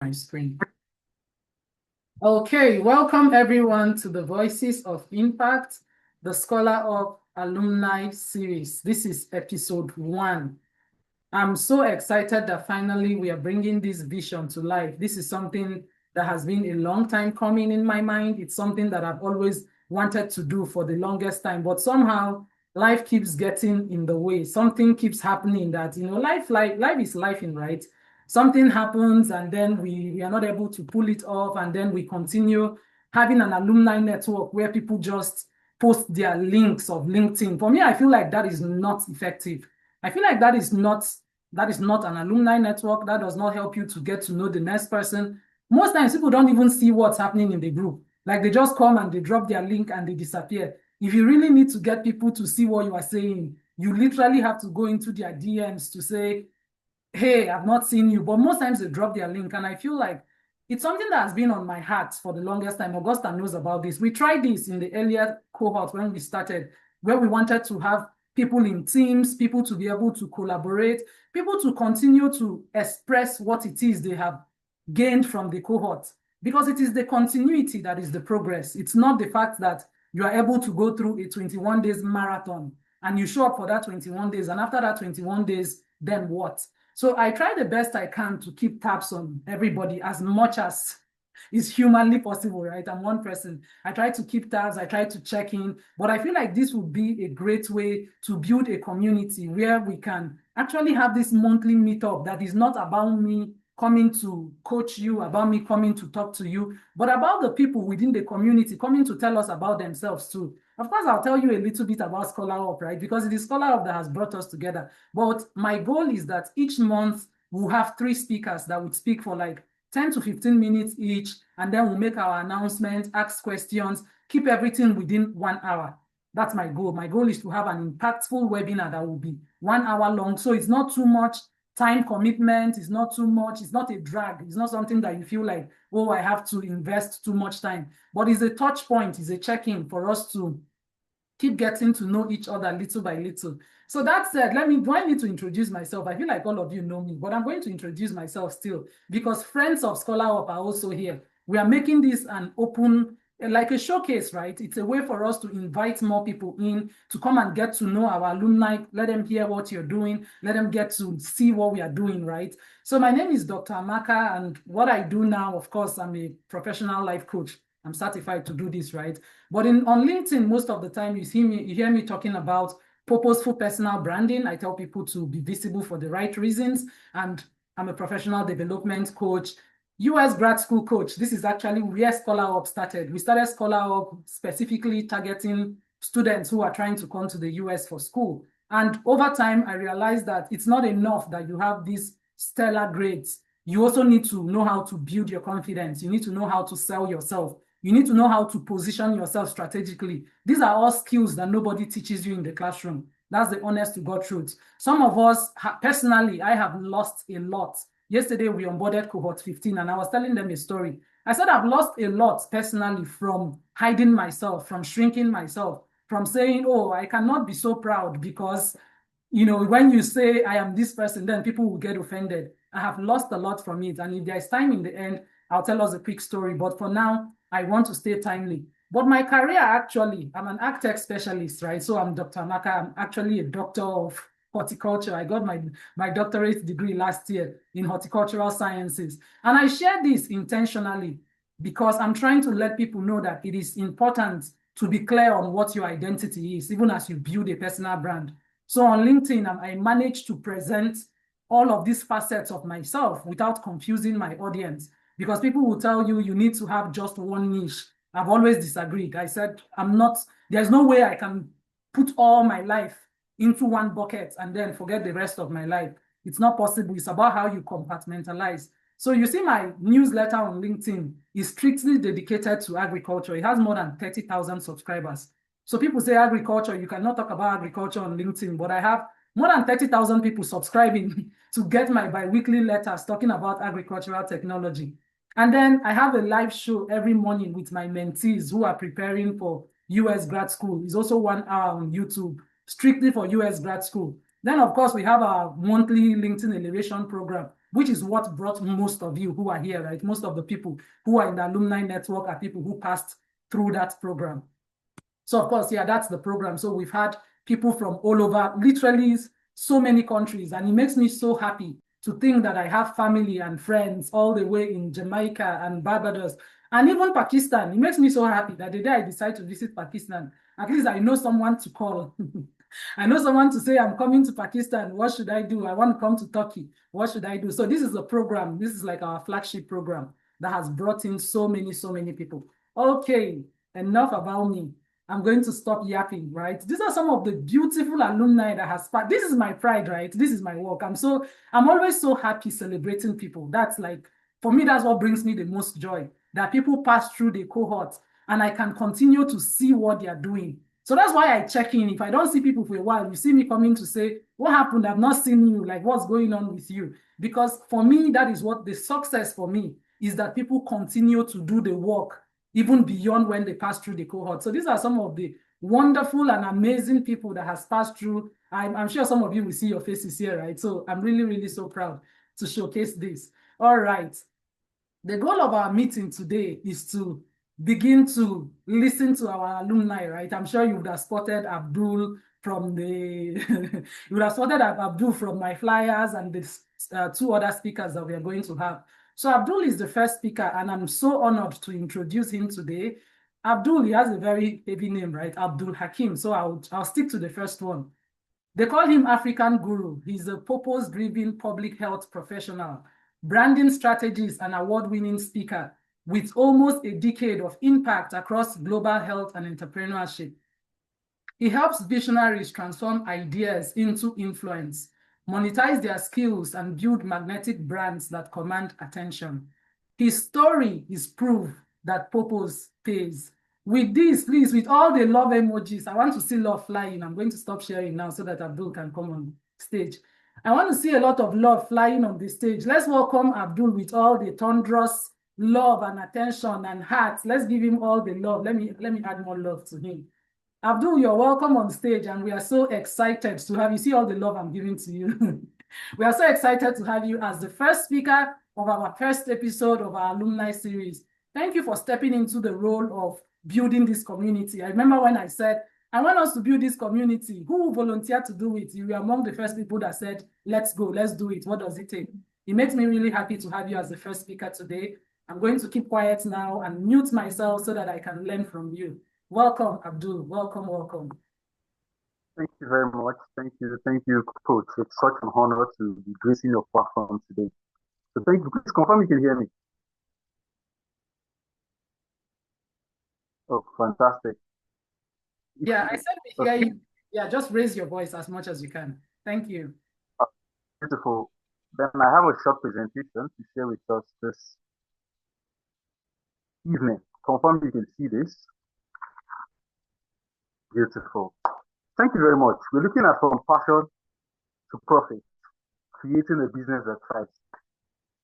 My screen. Okay, welcome everyone to the Voices of Impact, the ScholarUP Alumni series. This is Ep.1. I'm so excited that finally we are bringing this vision to life. This is something that has been a long time coming in my mind. It's something that I've always wanted to do for the longest time, but somehow life keeps getting in the way. Something keeps happening that, life is life in, right? Something happens and then we are not able to pull it off, and then we continue having an alumni network where people just post their links of LinkedIn. For me, I feel like that is not effective. I feel like that is not an alumni network. That does not help you to get to know the next person. Most times people don't even see what's happening in the group. Like they just come and they drop their link and they disappear. If you really need to get people to see what you are saying, you literally have to go into their DMs to say, hey, I've not seen you. But most times they drop their link. And I feel like it's something that has been on my heart for the longest time. Augusta knows about this. We tried this in the earlier cohort when we started, where we wanted to have people in teams, people to be able to collaborate, people to continue to express what it is they have gained from the cohort. Because it is the continuity that is the progress. It's not the fact that you are able to go through a 21 days marathon and you show up for that 21 days. And after that 21 days, then what? So I try the best I can to keep tabs on everybody as much as is humanly possible, right? I'm one person. I try to keep tabs, I try to check in, but I feel like this would be a great way to build a community where we can actually have this monthly meetup that is not about me coming to coach you, about me coming to talk to you, but about the people within the community coming to tell us about themselves too. Of course, I'll tell you a little bit about ScholarUP, right? Because it is ScholarUP that has brought us together. But my goal is that each month we'll have 3 speakers that would speak for like 10 to 15 minutes each, and then we'll make our announcements, ask questions, keep everything within 1 hour. That's my goal. My goal is to have an impactful webinar that will be 1 hour long. So it's not too much time commitment. It's not too much. It's not a drag. It's not something that you feel like, oh, I have to invest too much time. But it's a touch point. It's a check-in for us to keep getting to know each other little by little. So that said, do I need to introduce myself? I feel like all of you know me, but I'm going to introduce myself still because friends of ScholarUP are also here. We are making this an open, like a showcase, right? It's a way for us to invite more people in to come and get to know our alumni, let them hear what you're doing, let them get to see what we are doing, right? So my name is Dr. Amaka, and what I do now, of course, I'm a professional life coach. I'm certified to do this, right? But on LinkedIn, most of the time you hear me talking about purposeful personal branding. I tell people to be visible for the right reasons. And I'm a professional development coach, US grad school coach. This is actually where ScholarUP started. We started ScholarUP specifically targeting students who are trying to come to the US for school. And over time, I realized that it's not enough that you have these stellar grades. You also need to know how to build your confidence. You need to know how to sell yourself. You need to know how to position yourself strategically. These are all skills that nobody teaches you in the classroom. That's the honest to God truth. Some of us, personally, I have lost a lot. Yesterday, we onboarded cohort 15, and I was telling them a story. I said I've lost a lot personally from hiding myself, from shrinking myself, from saying, oh, I cannot be so proud because, when you say I am this person, then people will get offended. I have lost a lot from it. And if there's time in the end, I'll tell us a quick story. But for now, I want to stay timely. But my career, actually, I'm an ag tech specialist, right? So I'm Dr. Amaka. I'm actually a doctor of horticulture. I got my doctorate degree last year in horticultural sciences. And I share this intentionally because I'm trying to let people know that it is important to be clear on what your identity is, even as you build a personal brand. So on LinkedIn, I managed to present all of these facets of myself without confusing my audience. Because people will tell you, you need to have just one niche. I've always disagreed. I said, there's no way I can put all my life into one bucket and then forget the rest of my life. It's not possible. It's about how you compartmentalize. So you see my newsletter on LinkedIn is strictly dedicated to agriculture. It has more than 30,000 subscribers. So people say agriculture, you cannot talk about agriculture on LinkedIn, but I have more than 30,000 people subscribing to get my bi-weekly letters talking about agricultural technology. And then I have a live show every morning with my mentees who are preparing for US grad school. It's also 1 hour on YouTube, strictly for US grad school. Then, of course, we have our monthly LinkedIn Elevation program. which is what brought most of you who are here, right? Most of the people who are in the alumni network are people who passed through that program. So of course, yeah, that's the program. So we've had people from all over, literally so many countries, and it makes me so happy to think that I have family and friends all the way in Jamaica and Barbados and even Pakistan. It makes me so happy that the day I decide to visit Pakistan, at least I know someone to call. I know someone to say, I'm coming to Pakistan. What should I do? I want to come to Turkey. What should I do? So this is a program. This is like our flagship program that has brought in so many people. Okay, enough about me. I'm going to stop yapping, right? These are some of the beautiful alumni that has this is my pride, right? This is my work. I'm always so happy celebrating people. That's like, for me, that's what brings me the most joy, that people pass through the cohort and I can continue to see what they are doing. So that's why I check in. If I don't see people for a while, you see me coming to say, what happened? I've not seen you. Like, what's going on with you? Because for me, that is what the success for me is, that people continue to do the work even beyond when they pass through the cohort. So these are some of the wonderful and amazing people that has passed through. I'm sure some of you will see your faces here, right? So I'm really so proud to showcase this. All right. The goal of our meeting today is to begin to listen to our alumni, right? I'm sure you would have spotted Abdul from the, you would have spotted Abdul from my flyers and the two other speakers that we are going to have. So Abdul is the first speaker, and I'm so honored to introduce him today. Abdul, he has a very heavy name, right? Abdulhakeem. So I'll stick to the first one. They call him African Guru. He's a purpose-driven public health professional, branding strategist, and award-winning speaker with almost a decade of impact across global health and entrepreneurship. He helps visionaries transform ideas into influence, monetize their skills, and build magnetic brands that command attention. His story is proof that purpose pays. With this, please, with all the love emojis, I want to see love flying. I'm going to stop sharing now so that Abdul can come on stage. I want to see a lot of love flying on the stage. Let's welcome Abdul with all the thunderous love and attention and hearts. Let's give him all the love. Let me add more love to him. Abdul, you're welcome on stage, and we are so excited to have you. See all the love I'm giving to you. We are so excited to have you as the first speaker of our first episode of our alumni series. Thank you for stepping into the role of building this community. I remember when I said, I want us to build this community. Who volunteered to do it? You were among the first people that said, let's go, let's do it. What does it take? It makes me really happy to have you as the first speaker today. I'm going to keep quiet now and mute myself so that I can learn from you. Welcome, Abdul. Welcome. Thank you very much. Thank you, Coach. It's such an honor to be gracing your platform today. So thank you. Please confirm you can hear me. Oh, fantastic. Yeah, I said we hear you. Yeah, just raise your voice as much as you can. Thank you. Beautiful. Then I have a short presentation to share with us this evening. Confirm you can see this. Beautiful. Thank you very much. We're looking at from passion to profit, creating a business that thrives.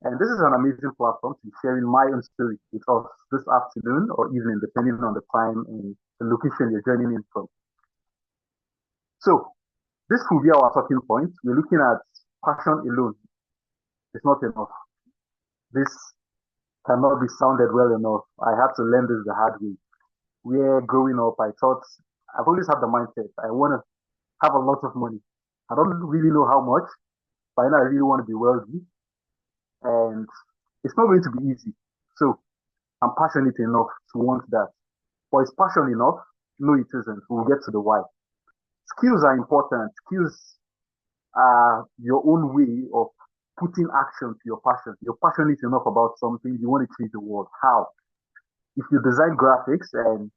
And this is an amazing platform to be sharing my own story with us this afternoon or evening, depending on the time and the location you're joining in from. So this will be our talking point. We're looking at passion alone. It's not enough. This cannot be sounded well enough. I had to learn this the hard way. Where growing up, I thought, I've always had the mindset, I want to have a lot of money. I don't really know how much, but I know I really want to be wealthy. And it's not going to be easy. So I'm passionate enough to want that. But is passion enough? No, it isn't. We'll get to the why. Skills are important. Skills are your own way of putting action to your passion. You're passionate enough about something, you want to change the world. How? If you design graphics and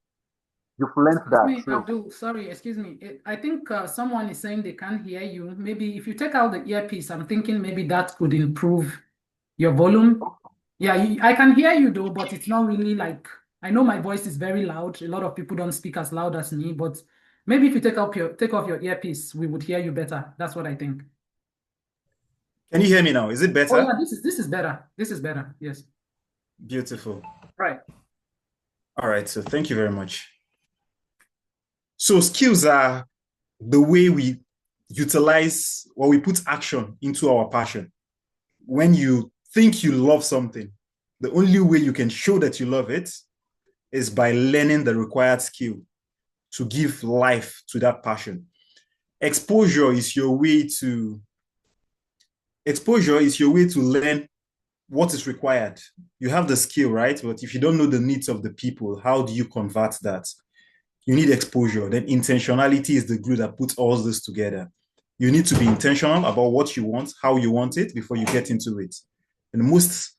you've learned that. Abdul, sorry, excuse me. I think someone is saying they can't hear you. Maybe if you take out the earpiece, I'm thinking maybe that could improve your volume. Yeah, I can hear you though, but it's not really like, I know my voice is very loud. A lot of people don't speak as loud as me, but maybe if you take off your earpiece, we would hear you better. That's what I think. Can you hear me now? Is it better? Oh yeah, this is better. This is better. Yes. Beautiful. Right. All right. So thank you very much. So skills are the way we utilize or we put action into our passion. when you think you love something, the only way you can show that you love it is by learning the required skill to give life to that passion. Exposure is your way to learn what is required. You have the skill, right? But if you don't know the needs of the people, how do you convert that? You need exposure. Then intentionality is the glue that puts all this together. You need to be intentional about what you want, how you want it before you get into it. And most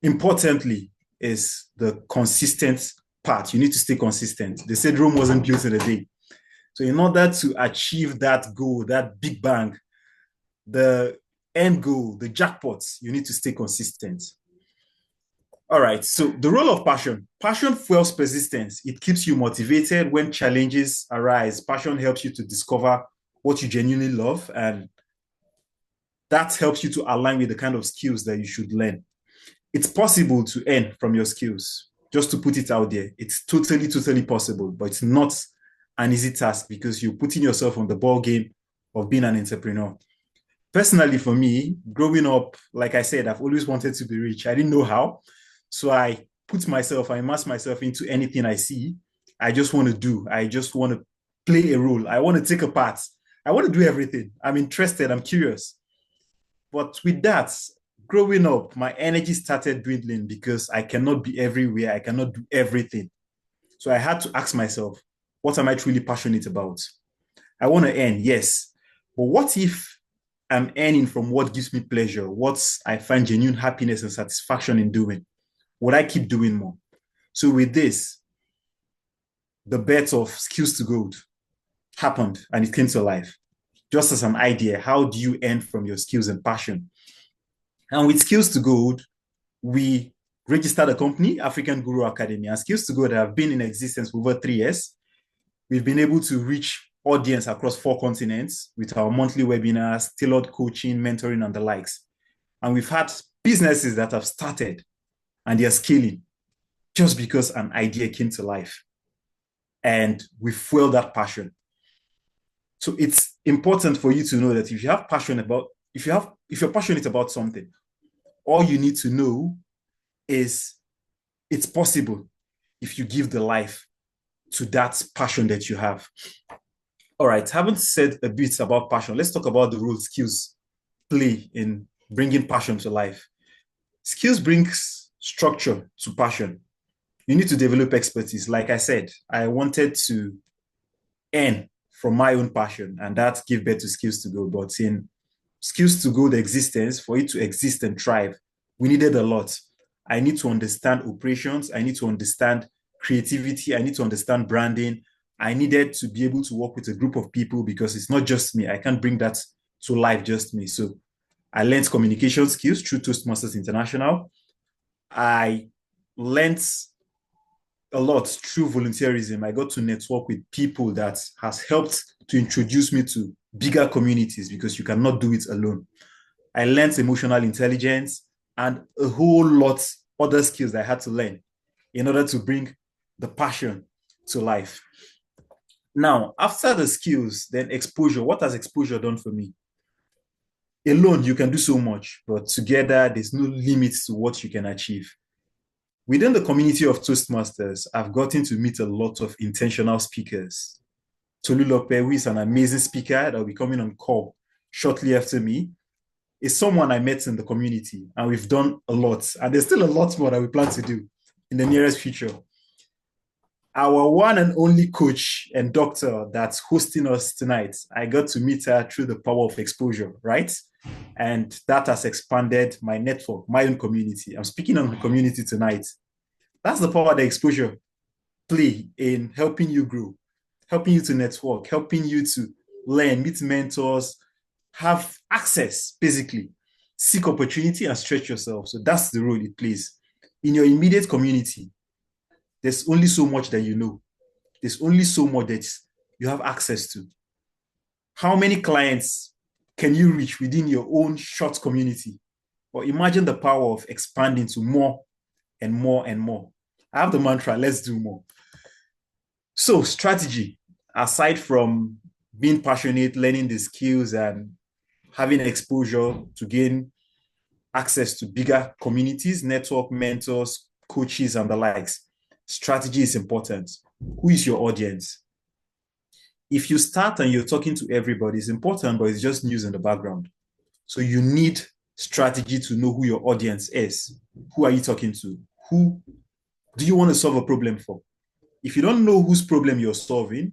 importantly is the consistent part. You need to stay consistent. They said Rome wasn't built in a day. So in order to achieve that goal, that big bang, the end goal, the jackpots, you need to stay consistent. All right. So the role of passion. Passion fuels persistence. It keeps you motivated when challenges arise. Passion helps you to discover what you genuinely love, and that helps you to align with the kind of skills that you should learn. It's possible to earn from your skills. Just to put it out there, it's totally, totally possible, but it's not an easy task because you're putting yourself on the ball game of being an entrepreneur. Personally, for me, growing up, like I said, I've always wanted to be rich. I didn't know how. So I immerse myself into anything I see. I just want to do. I just want to play a role. I want to take a part. I want to do everything. I'm interested. I'm curious. But with that, growing up, my energy started dwindling because I cannot be everywhere. I cannot do everything. So I had to ask myself, what am I truly passionate about? I want to earn, yes. But what if I'm earning from what gives me pleasure, what I find genuine happiness and satisfaction in doing? Would I keep doing more? So with this, the bet of skills to gold happened and it came to life. Just as an idea, how do you earn from your skills and passion? And with Skills to Gold, we registered a company, African Guru Academy. And Skills to Gold have been in existence for over 3 years. We've been able to reach audience across 4 continents with our monthly webinars, tailored coaching, mentoring, and the likes. And we've had businesses that have started and they're scaling just because an idea came to life. And we fuel that passion. So it's important for you to know that if you're passionate about something, all you need to know is it's possible if you give the life to that passion that you have. All right, having said a bit about passion, let's talk about the role skills play in bringing passion to life. Skills brings structure to passion. You need to develop expertise. Like I said, I wanted to earn from my own passion, and that gave birth to Skills to Go. But in Skills to Go, the existence, for it to exist and thrive, we needed a lot. I need to understand operations. I need to understand creativity. I need to understand branding. I needed to be able to work with a group of people because it's not just me. I can't bring that to life just me. So I learned communication skills through Toastmasters International. I learned a lot through volunteerism. I got to network with people that has helped to introduce me to bigger communities because you cannot do it alone. I learned emotional intelligence and a whole lot other skills that I had to learn in order to bring the passion to life. Now, after the skills, then exposure. What has exposure done for me? Alone, you can do so much, but together, there's no limits to what you can achieve. Within the community of Toastmasters, I've gotten to meet a lot of intentional speakers. Tolulope, who is an amazing speaker that will be coming on call shortly after me, is someone I met in the community, and we've done a lot. And there's still a lot more that we plan to do in the nearest future. Our one and only coach and doctor that's hosting us tonight, I got to meet her through the power of exposure, right? And that has expanded my network, my own community. I'm speaking on the community tonight. That's the power that exposure play in helping you grow, helping you to network, helping you to learn, meet mentors, have access, basically, seek opportunity and stretch yourself. So that's the role it plays. In your immediate community, there's only so much that you know. There's only so much that you have access to. How many clients can you reach within your own short community? Or imagine the power of expanding to more and more and more. I have the mantra, let's do more. So strategy, aside from being passionate, learning the skills and having exposure to gain access to bigger communities, network, mentors, coaches, and the likes. Strategy is important. Who is your audience? If you start and you're talking to everybody, it's important, but it's just news in the background. So you need strategy to know who your audience is. Who are you talking to? Who do you want to solve a problem for? If you don't know whose problem you're solving,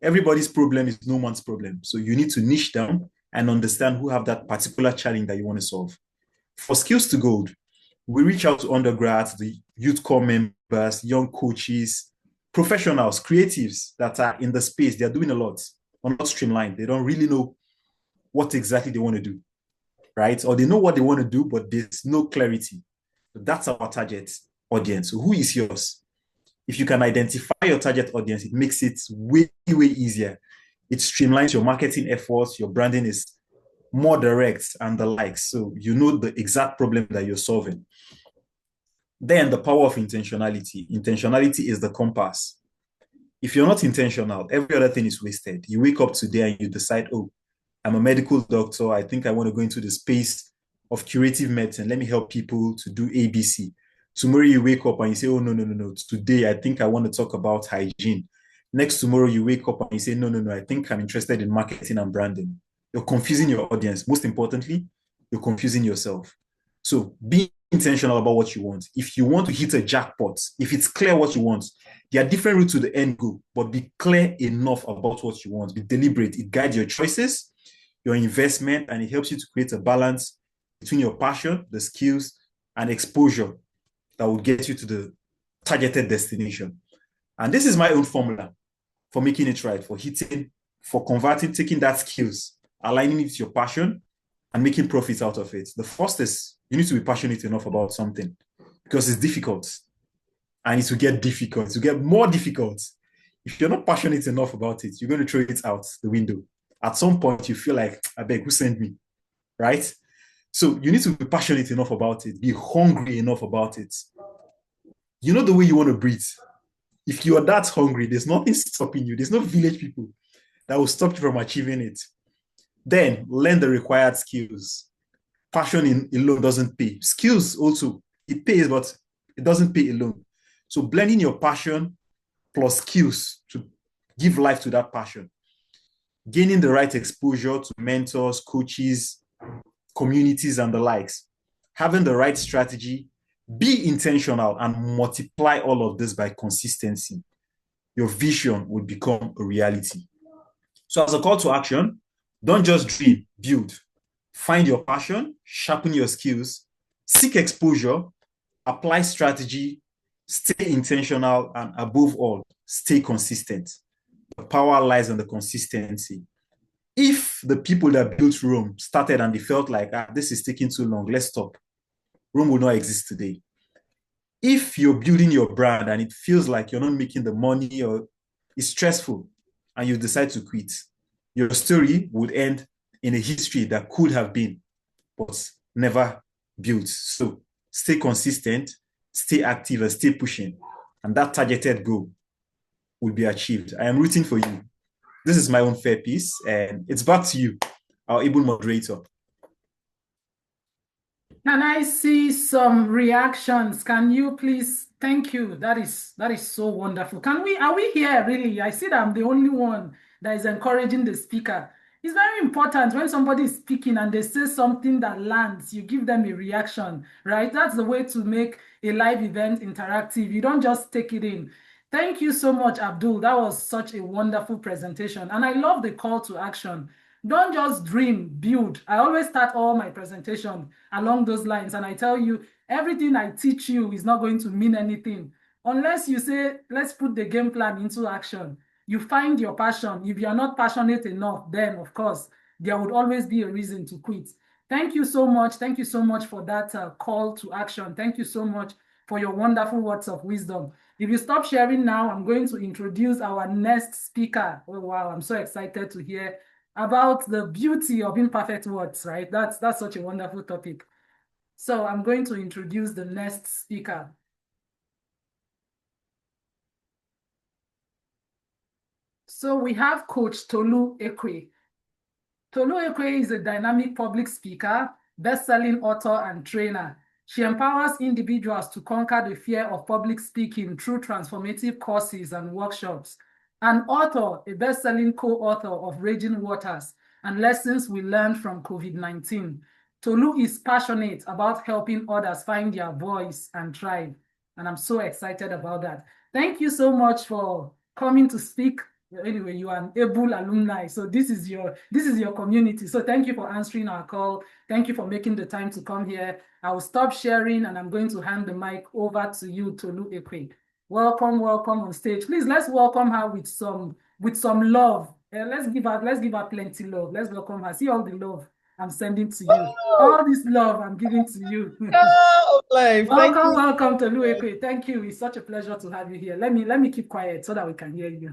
everybody's problem is no one's problem. So you need to niche down and understand who have that particular challenge that you want to solve. For Skills to Gold, we reach out to undergrads, the youth corps members, young coaches, professionals, creatives that are in the space. They're doing a lot, or not streamlined. They don't really know what exactly they want to do, right? Or they know what they want to do, but there's no clarity. So that's our target audience. So who is yours? If you can identify your target audience, it makes it way, way easier. It streamlines your marketing efforts. Your branding is more direct and the likes. So you know the exact problem that you're solving. Then the power of intentionality. Intentionality is the compass. If you're not intentional, every other thing is wasted. You wake up today and you decide, oh, I'm a medical doctor. I think I want to go into the space of curative medicine. Let me help people to do ABC. Tomorrow you wake up and you say, oh, no. Today, I think I want to talk about hygiene. Next tomorrow you wake up and you say, no. I think I'm interested in marketing and branding. You're confusing your audience. Most importantly, you're confusing yourself. So be intentional about what you want. If you want to hit a jackpot, if it's clear what you want, there are different routes to the end goal, but be clear enough about what you want. Be deliberate. It guides your choices, your investment, and it helps you to create a balance between your passion, the skills, and exposure that will get you to the targeted destination. And this is my own formula for making it right, for hitting, for converting, taking that skills, aligning it with your passion, and making profits out of it. The first is you need to be passionate enough about something because it's difficult. And it will get difficult. It will get more difficult. If you're not passionate enough about it, you're going to throw it out the window. At some point, you feel like, I beg, who sent me? Right? So you need to be passionate enough about it, be hungry enough about it. You know the way you want to breathe. If you are that hungry, there's nothing stopping you. There's no village people that will stop you from achieving it. Then learn the required skills. Passion alone doesn't pay. Skills also, it pays, but it doesn't pay alone. So blending your passion plus skills to give life to that passion. Gaining the right exposure to mentors, coaches, communities, and the likes. Having the right strategy. Be intentional and multiply all of this by consistency. Your vision will become a reality. So as a call to action, don't just dream, build. Find your passion, sharpen your skills, seek exposure, apply strategy, stay intentional, and above all, stay consistent. The power lies in the consistency. If the people that built Rome started and they felt like, this is taking too long, let's stop, Rome will not exist today. If you're building your brand and it feels like you're not making the money or it's stressful and you decide to quit, your story would end in a history that could have been, but never built. So stay consistent, stay active, and stay pushing. And that targeted goal will be achieved. I am rooting for you. This is my own fair piece, and it's back to you, our able moderator. Can I see some reactions? Can you please? Thank you. That is so wonderful. Are we here really? I see that I'm the only one that is encouraging the speaker. It's very important when somebody is speaking and they say something that lands, you give them a reaction, right? That's the way to make a live event interactive. You don't just take it in. Thank you so much, Abdul. That was such a wonderful presentation. And I love the call to action. Don't just dream, build. I always start all my presentation along those lines. And I tell you, everything I teach you is not going to mean anything unless you say, let's put the game plan into action. You find your passion. If you're not passionate enough, then of course, there would always be a reason to quit. Thank you so much. Thank you so much for that call to action. Thank you so much for your wonderful words of wisdom. If you stop sharing now, I'm going to introduce our next speaker. Oh, wow, I'm so excited to hear about the beauty of imperfect words, right? That's such a wonderful topic. So I'm going to introduce the next speaker. So we have Coach Tolu Ekwe. Tolu Ekwe is a dynamic public speaker, best-selling author and trainer. She empowers individuals to conquer the fear of public speaking through transformative courses and workshops. An author, a best-selling co-author of Raging Waters and Lessons We Learned from COVID-19. Tolu is passionate about helping others find their voice and thrive, and I'm so excited about that. Thank you so much for coming to speak. Anyway, you are an able alumni, so this is your community. So thank you for answering our call. Thank you for making the time to come here. I will stop sharing, and I'm going to hand the mic over to you, Tolu Ekwe. Welcome on stage. Please, let's welcome her with some love. Let's give her plenty love. Let's welcome her. See all the love I'm sending to you. All this love I'm giving to you. Welcome, Tolu Ekwe. Thank you. It's such a pleasure to have you here. Let me keep quiet so that we can hear you.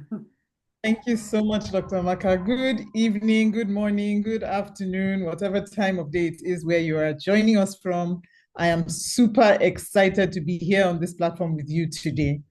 Thank you so much, Dr. Amaka. Good evening, good morning, good afternoon, whatever time of day it is where you are joining us from. I am super excited to be here on this platform with you today.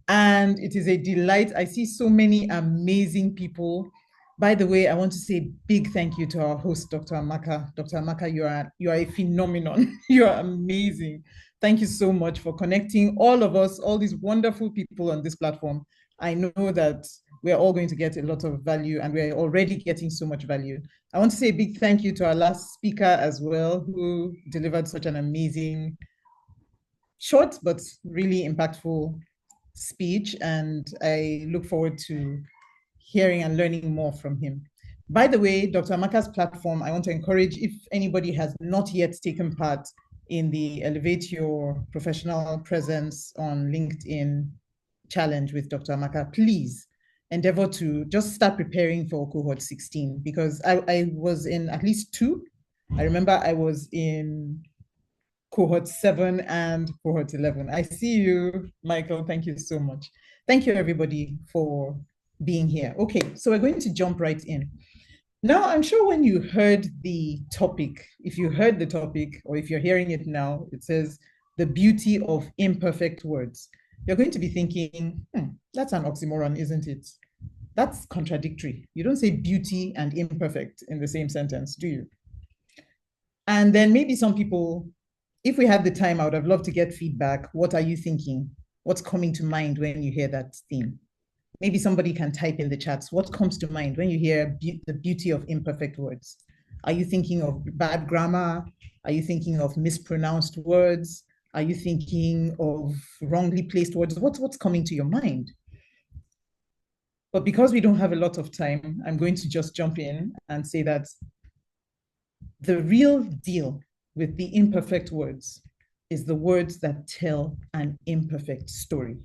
And it is a delight. I see so many amazing people. By the way, I want to say a big thank you to our host, Dr. Amaka. Dr. Amaka, you are a phenomenon. You are amazing. Thank you so much for connecting all of us, all these wonderful people on this platform. I know that we're all going to get a lot of value, and we're already getting so much value. I want to say a big thank you to our last speaker as well, who delivered such an amazing, short, but really impactful speech. And I look forward to hearing and learning more from him. By the way, Dr. Amaka's platform, I want to encourage, if anybody has not yet taken part in the Elevate Your Professional Presence on LinkedIn challenge with Dr. Amaka, please endeavor to just start preparing for cohort 16, because I was in at least 2. I remember I was in cohort 7 and cohort 11. I see you, Michael. Thank you so much. Thank you, everybody, for being here. Okay, so we're going to jump right in. Now, I'm sure when you heard the topic, if you heard the topic, or if you're hearing it now, it says the beauty of imperfect words. You're going to be thinking, that's an oxymoron, isn't it? That's contradictory. You don't say beauty and imperfect in the same sentence, do you? And then maybe some people, if we had the time, I would have loved to get feedback. What are you thinking? What's coming to mind when you hear that theme? Maybe somebody can type in the chats. What comes to mind when you hear the beauty of imperfect words? Are you thinking of bad grammar? Are you thinking of mispronounced words? Are you thinking of wrongly placed words? What's coming to your mind? But because we don't have a lot of time, I'm going to just jump in and say that the real deal with the imperfect words is the words that tell an imperfect story.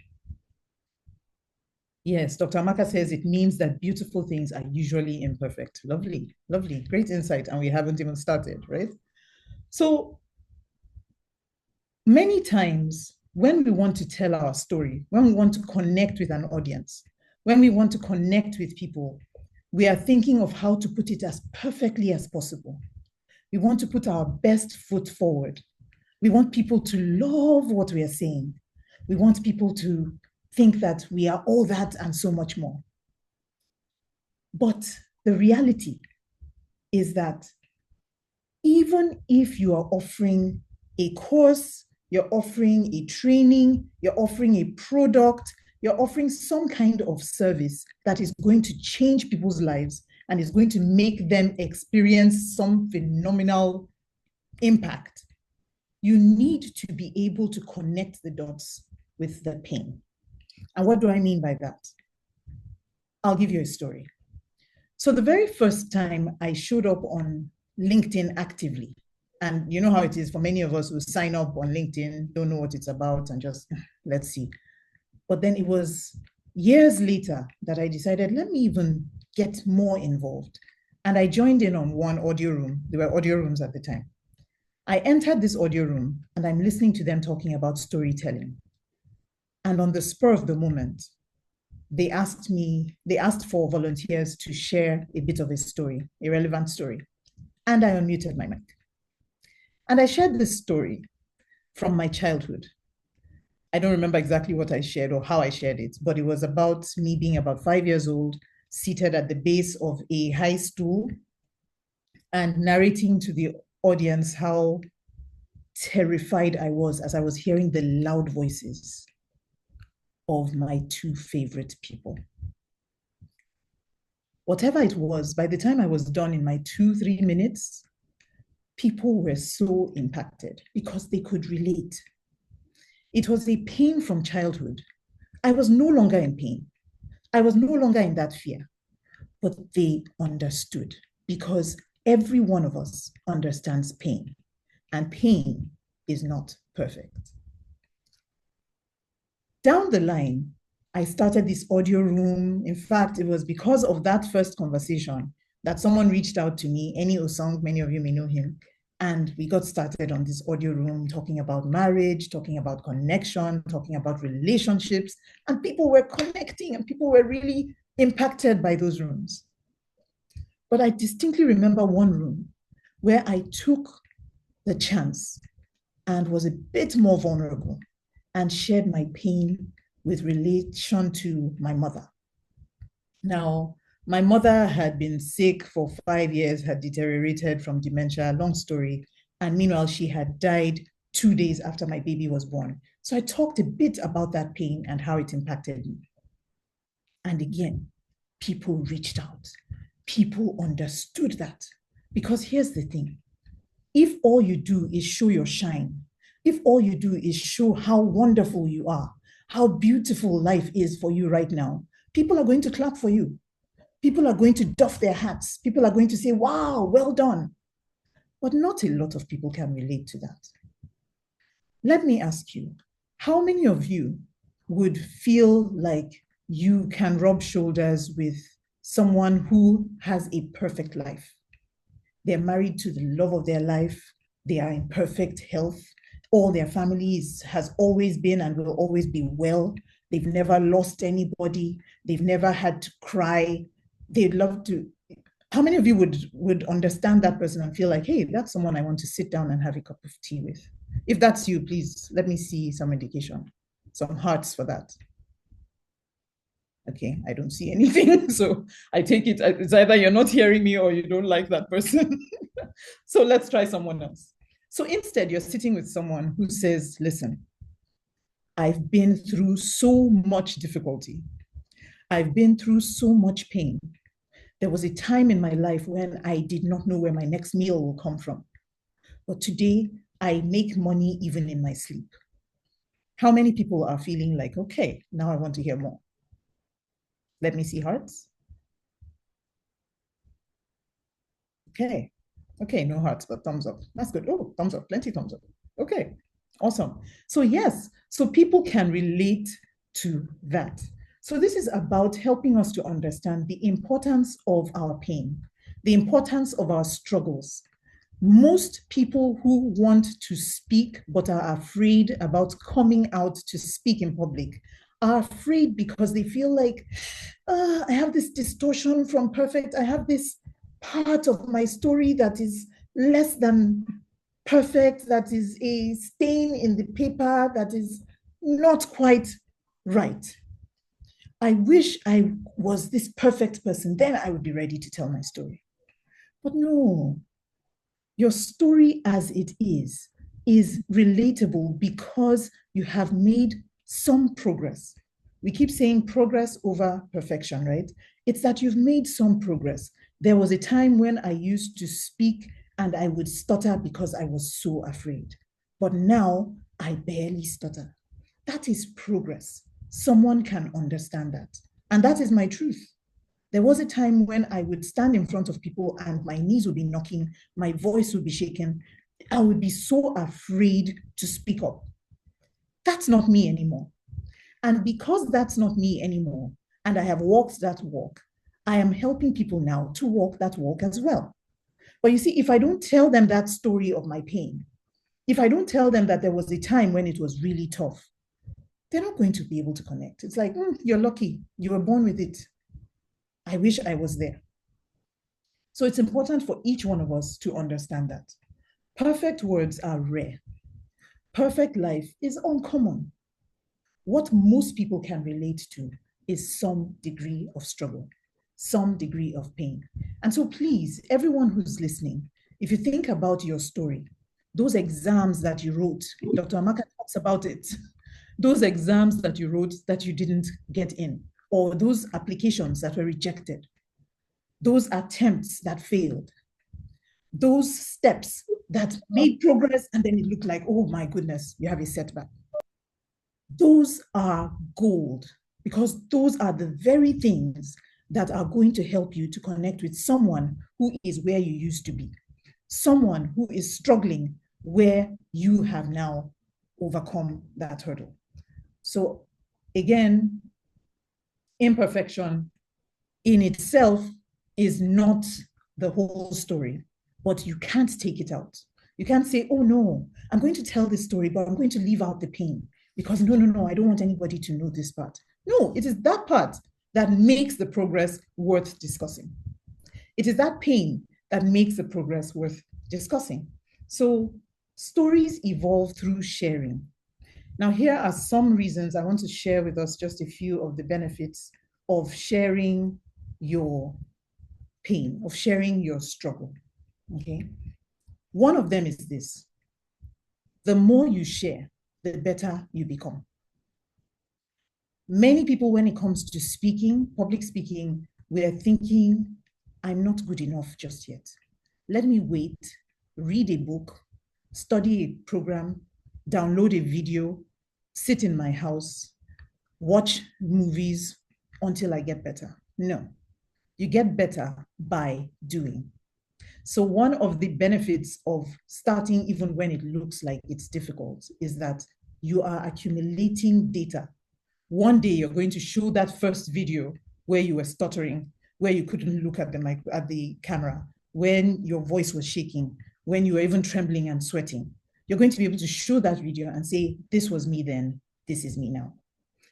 Yes, Dr. Amaka says it means that beautiful things are usually imperfect. Lovely, lovely, great insight. And we haven't even started, right? So many times when we want to tell our story, when we want to connect with an audience, when we want to connect with people, we are thinking of how to put it as perfectly as possible. We want to put our best foot forward. We want people to love what we are saying. We want people to think that we are all that and so much more. But the reality is that even if you are offering a course, you're offering a training, you're offering a product, you're offering some kind of service that is going to change people's lives and is going to make them experience some phenomenal impact, you need to be able to connect the dots with the pain. And what do I mean by that? I'll give you a story. So the very first time I showed up on LinkedIn actively, and you know how it is for many of us who sign up on LinkedIn, don't know what it's about, and just, let's see. But then it was years later that I decided, let me even get more involved. And I joined in on one audio room. There were audio rooms at the time. I entered this audio room and I'm listening to them talking about storytelling. And on the spur of the moment, they asked for volunteers to share a bit of a story, a relevant story. And I unmuted my mic. And I shared this story from my childhood. I don't remember exactly what I shared or how I shared it, but it was about me being about 5 years old, seated at the base of a high stool and narrating to the audience how terrified I was as I was hearing the loud voices of my two favorite people. Whatever it was, by the time I was done in my 2-3 minutes, people were so impacted because they could relate. It was a pain from childhood. I was no longer in pain. I was no longer in that fear, but they understood because every one of us understands pain, and pain is not perfect. Down the line, I started this audio room. In fact, it was because of that first conversation that someone reached out to me, Eni Osong, many of you may know him, and we got started on this audio room talking about marriage, talking about connection, talking about relationships, and people were connecting and people were really impacted by those rooms. But I distinctly remember one room where I took the chance and was a bit more vulnerable and shared my pain with relation to my mother. Now, my mother had been sick for 5 years, had deteriorated from dementia, long story. And meanwhile, she had died 2 days after my baby was born. So I talked a bit about that pain and how it impacted me. And again, people reached out. People understood that. Because here's the thing. If all you do is show your shine, if all you do is show how wonderful you are, how beautiful life is for you right now, people are going to clap for you. People are going to doff their hats. People are going to say, wow, well done. But not a lot of people can relate to that. Let me ask you, how many of you would feel like you can rub shoulders with someone who has a perfect life? They're married to the love of their life. They are in perfect health. All their families has always been and will always be well. They've never lost anybody. They've never had to cry. They'd love to. How many of you would understand that person and feel like, hey, that's someone I want to sit down and have a cup of tea with? If that's you, please let me see some indication, some hearts for that. Okay, I don't see anything. So I take it, it's either you're not hearing me or you don't like that person. So let's try someone else. So instead, you're sitting with someone who says, listen, I've been through so much difficulty. I've been through so much pain. There was a time in my life when I did not know where my next meal will come from. But today, I make money even in my sleep. How many people are feeling like, okay, now I want to hear more? Let me see hearts. Okay. Okay, no hearts, but thumbs up. That's good. Oh, thumbs up, plenty thumbs up. Okay, awesome. So yes, so people can relate to that. So this is about helping us to understand the importance of our pain, the importance of our struggles. Most people who want to speak but are afraid about coming out to speak in public are afraid because they feel like, I have this distortion from perfect. I have this part of my story that is less than perfect, that is a stain in the paper, that is not quite right. I wish I was this perfect person, then I would be ready to tell my story. But no, your story as it is relatable because you have made some progress. We keep saying progress over perfection, right? It's that you've made some progress. There was a time when I used to speak and I would stutter because I was so afraid. But now I barely stutter. That is progress. Someone can understand that. And that is my truth. There was a time when I would stand in front of people and my knees would be knocking, my voice would be shaking. I would be so afraid to speak up. That's not me anymore. And because that's not me anymore, and I have walked that walk, I am helping people now to walk that walk as well. But you see, if I don't tell them that story of my pain, if I don't tell them that there was a time when it was really tough, they're not going to be able to connect. It's like, you're lucky, you were born with it. I wish I was there. So it's important for each one of us to understand that. Perfect words are rare. Perfect life is uncommon. What most people can relate to is some degree of struggle, some degree of pain. And so please, everyone who's listening, If you think about your story, those exams that you wrote, Dr. Amaka talks about it, those exams that you wrote that you didn't get in, or those applications that were rejected, those attempts that failed, those steps that made progress and then it looked like, oh my goodness, you have a setback. Those are gold, because those are the very things that are going to help you to connect with someone who is where you used to be, someone who is struggling where you have now overcome that hurdle. So again, imperfection in itself is not the whole story, but you can't take it out. You can't say, oh no, I'm going to tell this story, but I'm going to leave out the pain because no, I don't want anybody to know this part. No, it is that part that makes the progress worth discussing. It is that pain that makes the progress worth discussing. So stories evolve through sharing. Now, here are some reasons I want to share with us just a few of the benefits of sharing your pain, of sharing your struggle, okay? One of them is this: the more you share, the better you become. Many people, when it comes to speaking, public speaking, we're thinking, I'm not good enough just yet. Let me wait, read a book, study a program, download a video, sit in my house, watch movies until I get better. No, you get better by doing. So one of the benefits of starting even when it looks like it's difficult is that you are accumulating data. One day you're going to show that first video where you were stuttering, where you couldn't look at the camera, when your voice was shaking, when you were even trembling and sweating. You're going to be able to show that video and say, this was me then, this is me now.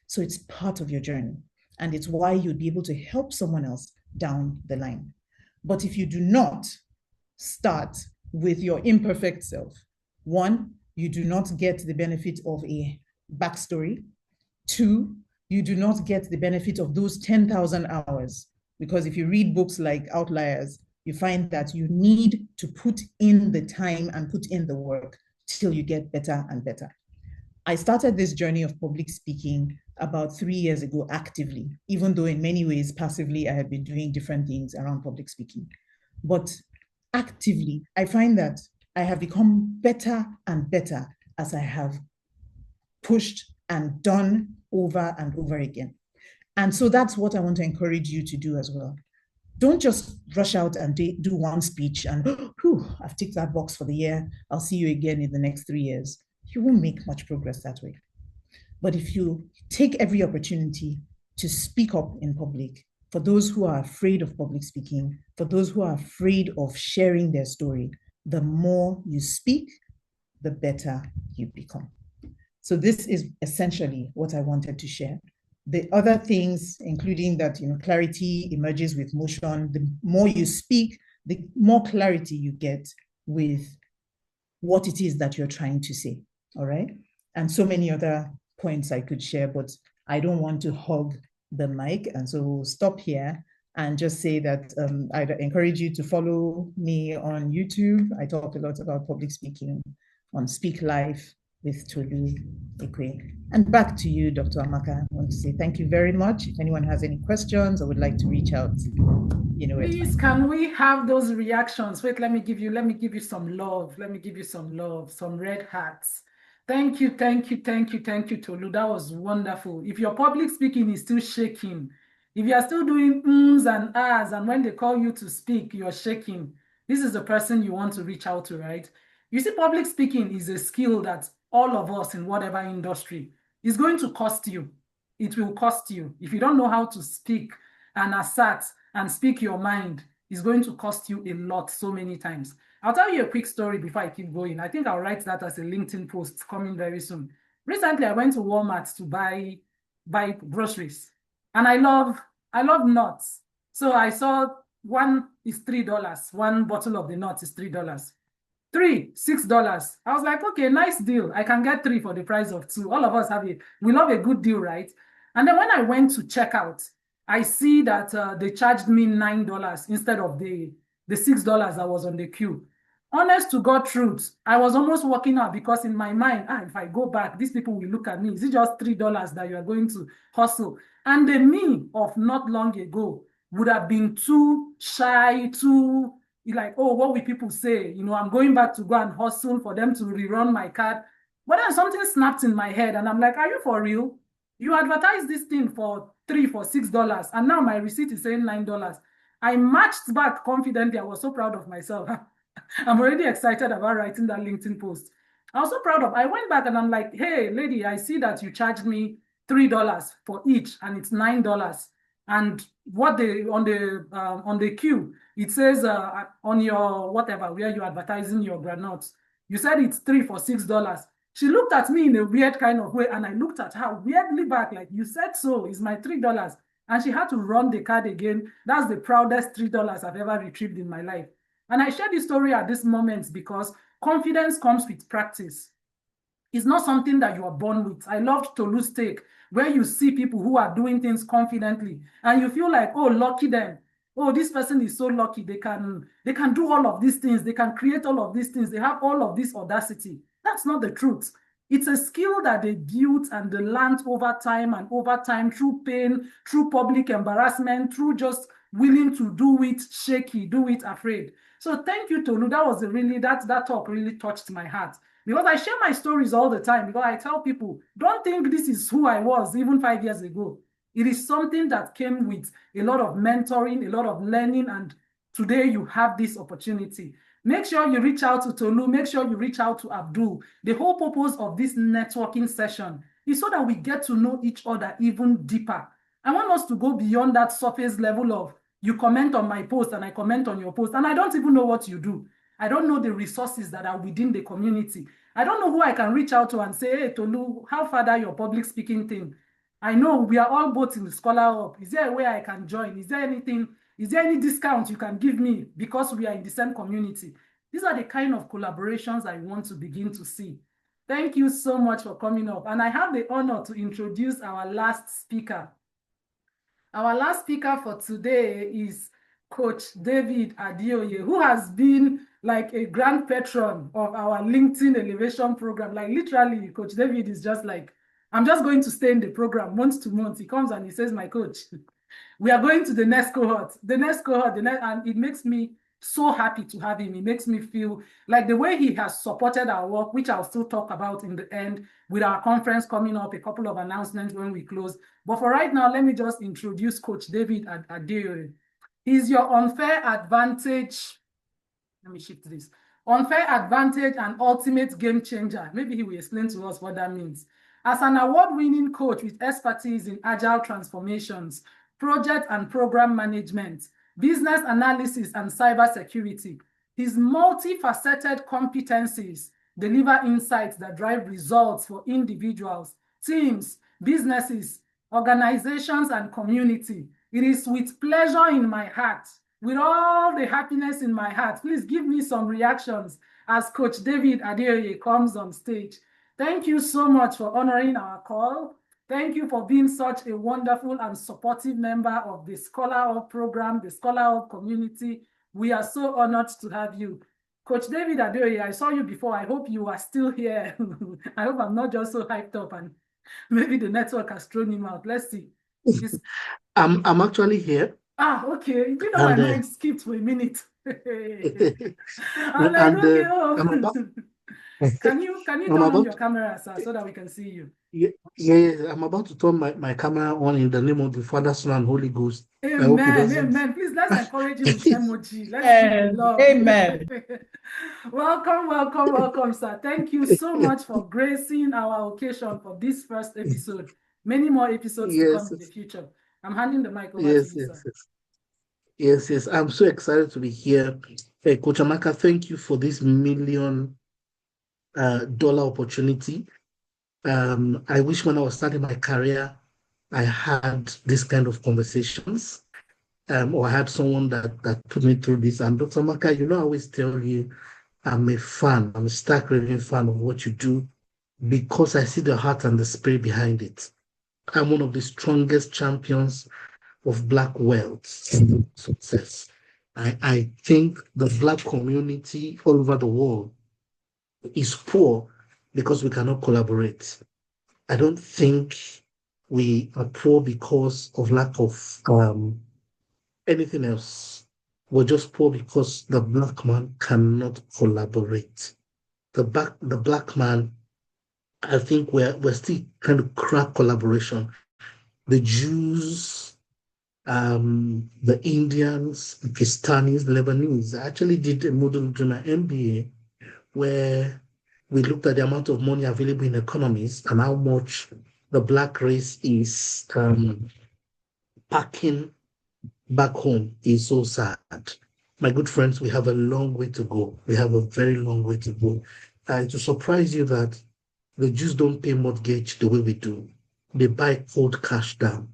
So it's part of your journey, and it's why you'd be able to help someone else down the line. But if you do not start with your imperfect self, one, you do not get the benefit of a backstory. Two, you do not get the benefit of those 10,000 hours, because if you read books like Outliers, you find that you need to put in the time and put in the work till you get better and better. I started this journey of public speaking about 3 years ago actively, even though in many ways passively I had been doing different things around public speaking. But actively, I find that I have become better and better as I have pushed and done over and over again. And so that's what I want to encourage you to do as well. Don't just rush out and do one speech and, whew, I've ticked that box for the year. I'll see you again in the next 3 years. You won't make much progress that way. But if you take every opportunity to speak up in public, for those who are afraid of public speaking, for those who are afraid of sharing their story, the more you speak, the better you become. So this is essentially what I wanted to share. The other things, including that, clarity emerges with motion. The more you speak, the more clarity you get with what it is that you're trying to say, all right? And so many other points I could share, but I don't want to hog the mic. And so we'll stop here and just say that I'd encourage you to follow me on YouTube. I talk a lot about public speaking on Speak Life with Tolu, Ekwe. And back to you, Dr. Amaka. I want to say thank you very much. If anyone has any questions or would like to reach out, please, can we have those reactions? Wait, let me give you some love. Let me give you some love, some red hearts. Thank you, Tolu. That was wonderful. If your public speaking is still shaking, if you are still doing ums and ahs, and when they call you to speak, you're shaking, this is the person you want to reach out to, right? You see, public speaking is a skill that all of us in whatever industry is going to cost you. It will cost you. If you don't know how to speak and assert and speak your mind, it's going to cost you a lot, so many times. I'll tell you a quick story before I keep going. I think I'll write that as a LinkedIn post coming very soon. Recently, I went to Walmart to buy groceries, and I love nuts. So I saw one is $3. One bottle of the nuts is $3. Three, $6. I was like, okay, nice deal. I can get 3 for the price of 2. All of us we love a good deal, right? And then when I went to check out, I see that they charged me $9 instead of the $6 that was on the queue. Honest to God truth, I was almost walking out because in my mind, if I go back, these people will look at me. Is it just $3 that you are going to hustle? And the me of not long ago would have been too shy, too like, oh, what will people say? You know, I'm going back to go and hustle for them to rerun my card. But then something snapped in my head and I'm like, are you for real? You advertised this thing for $6, and now my receipt is saying $9. I matched back confidently. I was so proud of myself. I'm already excited about writing that LinkedIn post. I was so proud of. I went back and I'm like, hey, lady, I see that you charged me $3 for each, and it's $9. And what they on the queue, it says on your whatever where you're advertising your granules, you said it's 3 for $6. She looked at me in a weird kind of way, and I looked at her weirdly back, like, you said so, it's my $3. And she had to run the card again. That's the proudest $3 I've ever retrieved in my life. And I share this story at this moment because confidence comes with practice. It's not something that you are born with. I loved Tolu's take, where you see people who are doing things confidently and you feel like, oh, lucky them. Oh, this person is so lucky. They can do all of these things. They can create all of these things. They have all of this audacity. That's not the truth. It's a skill that they built and they learned over time through pain, through public embarrassment, through just willing to do it shaky, do it afraid. So thank you, Tolu. That was that talk really touched my heart. Because I share my stories all the time, because I tell people, don't think this is who I was even 5 years ago. It is something that came with a lot of mentoring, a lot of learning, and today you have this opportunity. Make sure you reach out to Tolu. Make sure you reach out to Abdul. The whole purpose of this networking session is so that we get to know each other even deeper. I want us to go beyond that surface level of you comment on my post and I comment on your post, and I don't even know what you do. I don't know the resources that are within the community. I don't know who I can reach out to and say, hey, Tolu, how far that your public speaking thing? I know we are all both in the ScholarUP. Is there a way I can join? Is there any discount you can give me because we are in the same community? These are the kind of collaborations I want to begin to see. Thank you so much for coming up. And I have the honor to introduce our last speaker. Our last speaker for today is Coach David Adeoye, who has been like a grand patron of our LinkedIn Elevation program. Like literally, Coach David is just like, I'm just going to stay in the program month to month. He comes and he says, my coach, we are going to the next cohort, and it makes me so happy to have him. It makes me feel like the way he has supported our work, which I'll still talk about in the end with our conference coming up, a couple of announcements when we close. But for right now, let me just introduce Coach David Adeoye. He's your unfair advantage. Let me shift this. Unfair advantage and ultimate game changer. Maybe he will explain to us what that means. As an award-winning coach with expertise in agile transformations, project and program management, business analysis, and cybersecurity, his multifaceted competencies deliver insights that drive results for individuals, teams, businesses, organizations, and community. It is with pleasure in my heart, with all the happiness in my heart. Please give me some reactions as Coach David Adeoye comes on stage. Thank you so much for honoring our call. Thank you for being such a wonderful and supportive member of the ScholarUP program, the ScholarUP community. We are so honored to have you. Coach David Adeoye, I saw you before. I hope you are still here. I hope I'm not just so hyped up and maybe the network has thrown him out. Let's see. I'm actually here. Okay. You know, my mind skipped for a minute. I'm like, okay, Can you turn on your camera, sir, so that we can see you? Yeah, I'm about to turn my camera on in the name of the Father, Son, and Holy Ghost. Amen. Please, let's encourage you with emoji. Let's give love. Amen. Welcome, sir. Thank you so much for gracing our occasion for this first episode. Many more episodes to come in the future. I'm handing the mic over to you, sir. Yes. I'm so excited to be here. Hey, Coach Amaka, thank you for this $1 million opportunity. I wish when I was starting my career, I had this kind of conversations, or I had someone that put me through this. And Dr. Amaka, I always tell you, I'm a stark raving fan of what you do because I see the heart and the spirit behind it. I'm one of the strongest champions of Black wealth and success. I think the Black community all over the world is poor because we cannot collaborate. I don't think we are poor because of lack of anything else. We're just poor because the Black man cannot collaborate. The Black man, I think we're still trying to crack collaboration. The Jews, the Indians, the Pakistanis, the Lebanese. I actually did a model during my MBA where we looked at the amount of money available in economies and how much the Black race is packing back home is so sad. My good friends, we have a long way to go. We have a very long way to go. And to surprise you that the Jews don't pay mortgage the way we do. They buy cold cash down.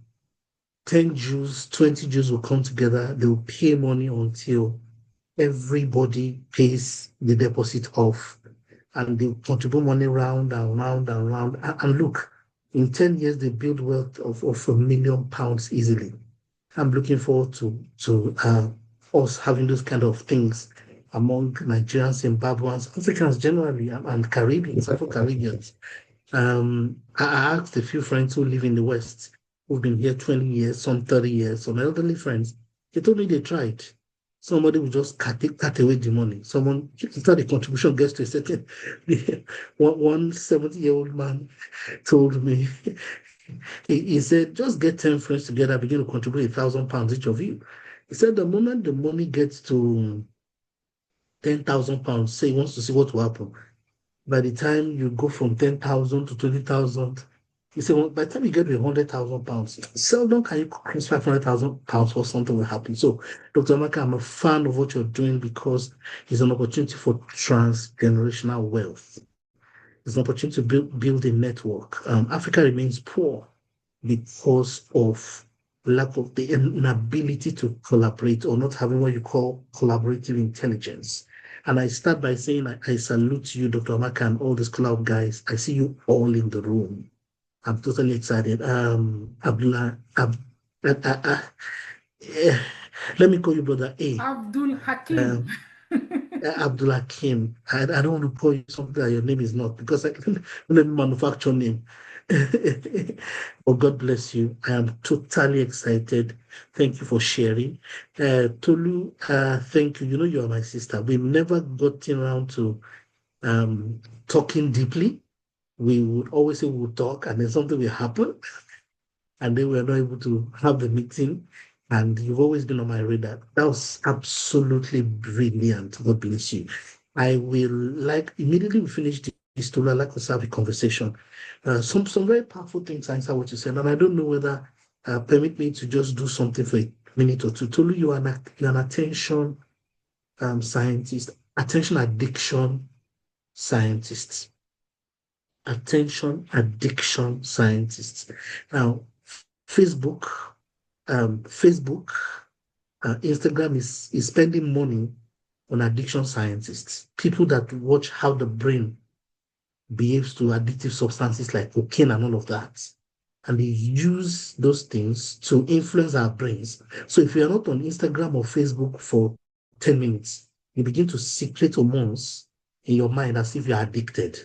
10 Jews, 20 Jews will come together. They will pay money until everybody pays the deposit off. And they contribute money round and round and round. And look, in 10 years, they build wealth of £1 million easily. I'm looking forward to us having those kind of things among Nigerians, Zimbabweans, Africans generally, and Caribbeans, Afro-Caribbeans. I asked a few friends who live in the West, who've been here 20 years, some 30 years, some elderly friends. They told me they tried. Somebody will just cut away the money. Someone, after the contribution gets to a certain, one 70-year-old man told me, he said, just get 10 friends together, begin to contribute £1,000 each of you. He said, the moment the money gets to £10,000, say he wants to see what will happen. By the time you go from 10,000 to 20,000, he said, well, by the time you get to £100,000, seldom can you cross £500,000 or something will happen. So, Dr. Amaka, I'm a fan of what you're doing because it's an opportunity for transgenerational wealth. It's an opportunity to build a network. Africa remains poor because of lack of the inability to collaborate or not having what you call collaborative intelligence. And I start by saying I salute you, Dr. Amaka, and all the ScholarUP guys. I see you all in the room. I'm totally excited. Abdullah, let me call you Brother A. Abdulhakeem. Abdulhakeem. I don't want to call you something that your name is not because I can let me manufacture name. Oh, God bless you. I am totally excited. Thank you for sharing. Tolu, thank you. You know you are my sister. We've never gotten around to talking deeply. We would always say we'll talk and then something will happen and then we're not able to have the meeting. And you've always been on my radar. That was absolutely brilliant. God bless you. I will immediately we finish this tool, I'd like to have a conversation. Some very powerful things answer what you said. And I don't know whether permit me to just do something for a minute or two. Tolu, you're an attention scientist, attention addiction scientist. Attention addiction scientists. Now, Facebook, Instagram is spending money on addiction scientists, people that watch how the brain behaves to addictive substances like cocaine and all of that. And they use those things to influence our brains. So if you're not on Instagram or Facebook for 10 minutes, you begin to secrete hormones in your mind as if you're addicted.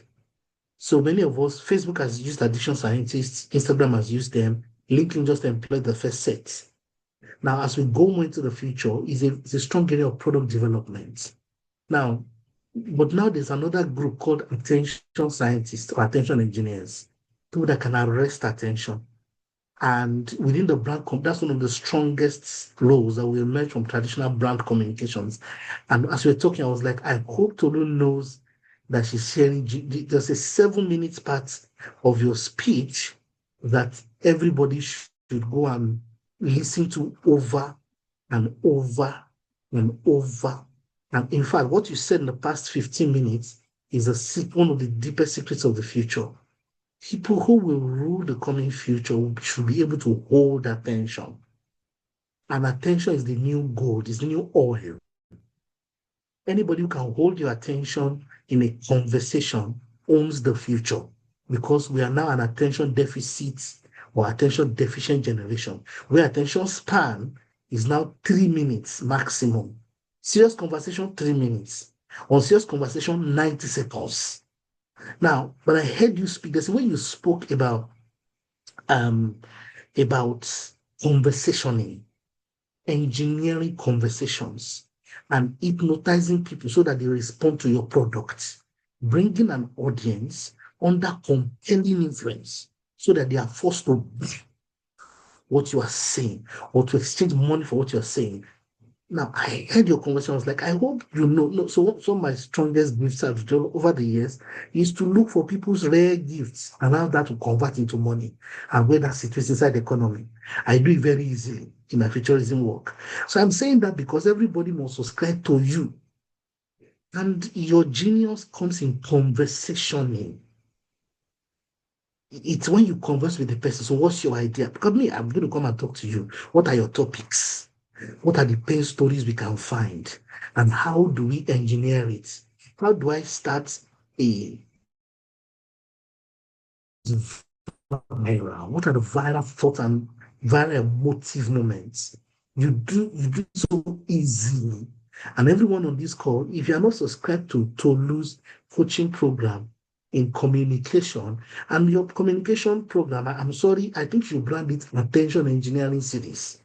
So many of us, Facebook has used addiction scientists, Instagram has used them, LinkedIn just employed the first set. Now, as we go more into the future, it's a strong area of product development. Now, but now there's another group called attention scientists or attention engineers, people that can arrest attention. And within the brand, that's one of the strongest roles that will emerge from traditional brand communications. And as we're talking, I was like, I hope Tolu knows that she's sharing. There's a 7-minute part of your speech that everybody should go and listen to over and over and over. And in fact, what you said in the past 15 minutes is one of the deepest secrets of the future. People who will rule the coming future should be able to hold attention. And attention is the new gold, is the new oil. Anybody who can hold your attention in a conversation owns the future, because we are now an attention deficit or attention deficient generation, where attention span is now 3 minutes maximum. Serious conversation, 3 minutes. On serious conversation, 90 seconds. Now, but I heard you speak, there's a way you spoke about conversationing, engineering conversations, and hypnotizing people so that they respond to your product, bringing an audience under compelling influence so that they are forced to buy what you are saying or to exchange money for what you are saying. Now, I heard your conversation. I was like, I hope you know. No, so some of my strongest gifts I've done over the years is to look for people's rare gifts and how that will convert into money and where that situates inside the economy. I do it very easily in my futurism work. So I'm saying that because everybody must subscribe to you. And your genius comes in conversationing. It's when you converse with the person. So what's your idea? Because me, I'm going to come and talk to you. What are your topics? What are the pain stories we can find? And how do we engineer it? How do I start a viral? What are the viral thoughts and viral emotive moments? You do so easily. And everyone on this call, if you are not subscribed to Tolu's coaching program in communication, and your communication program, I'm sorry, I think you brand it Attention Engineering Series.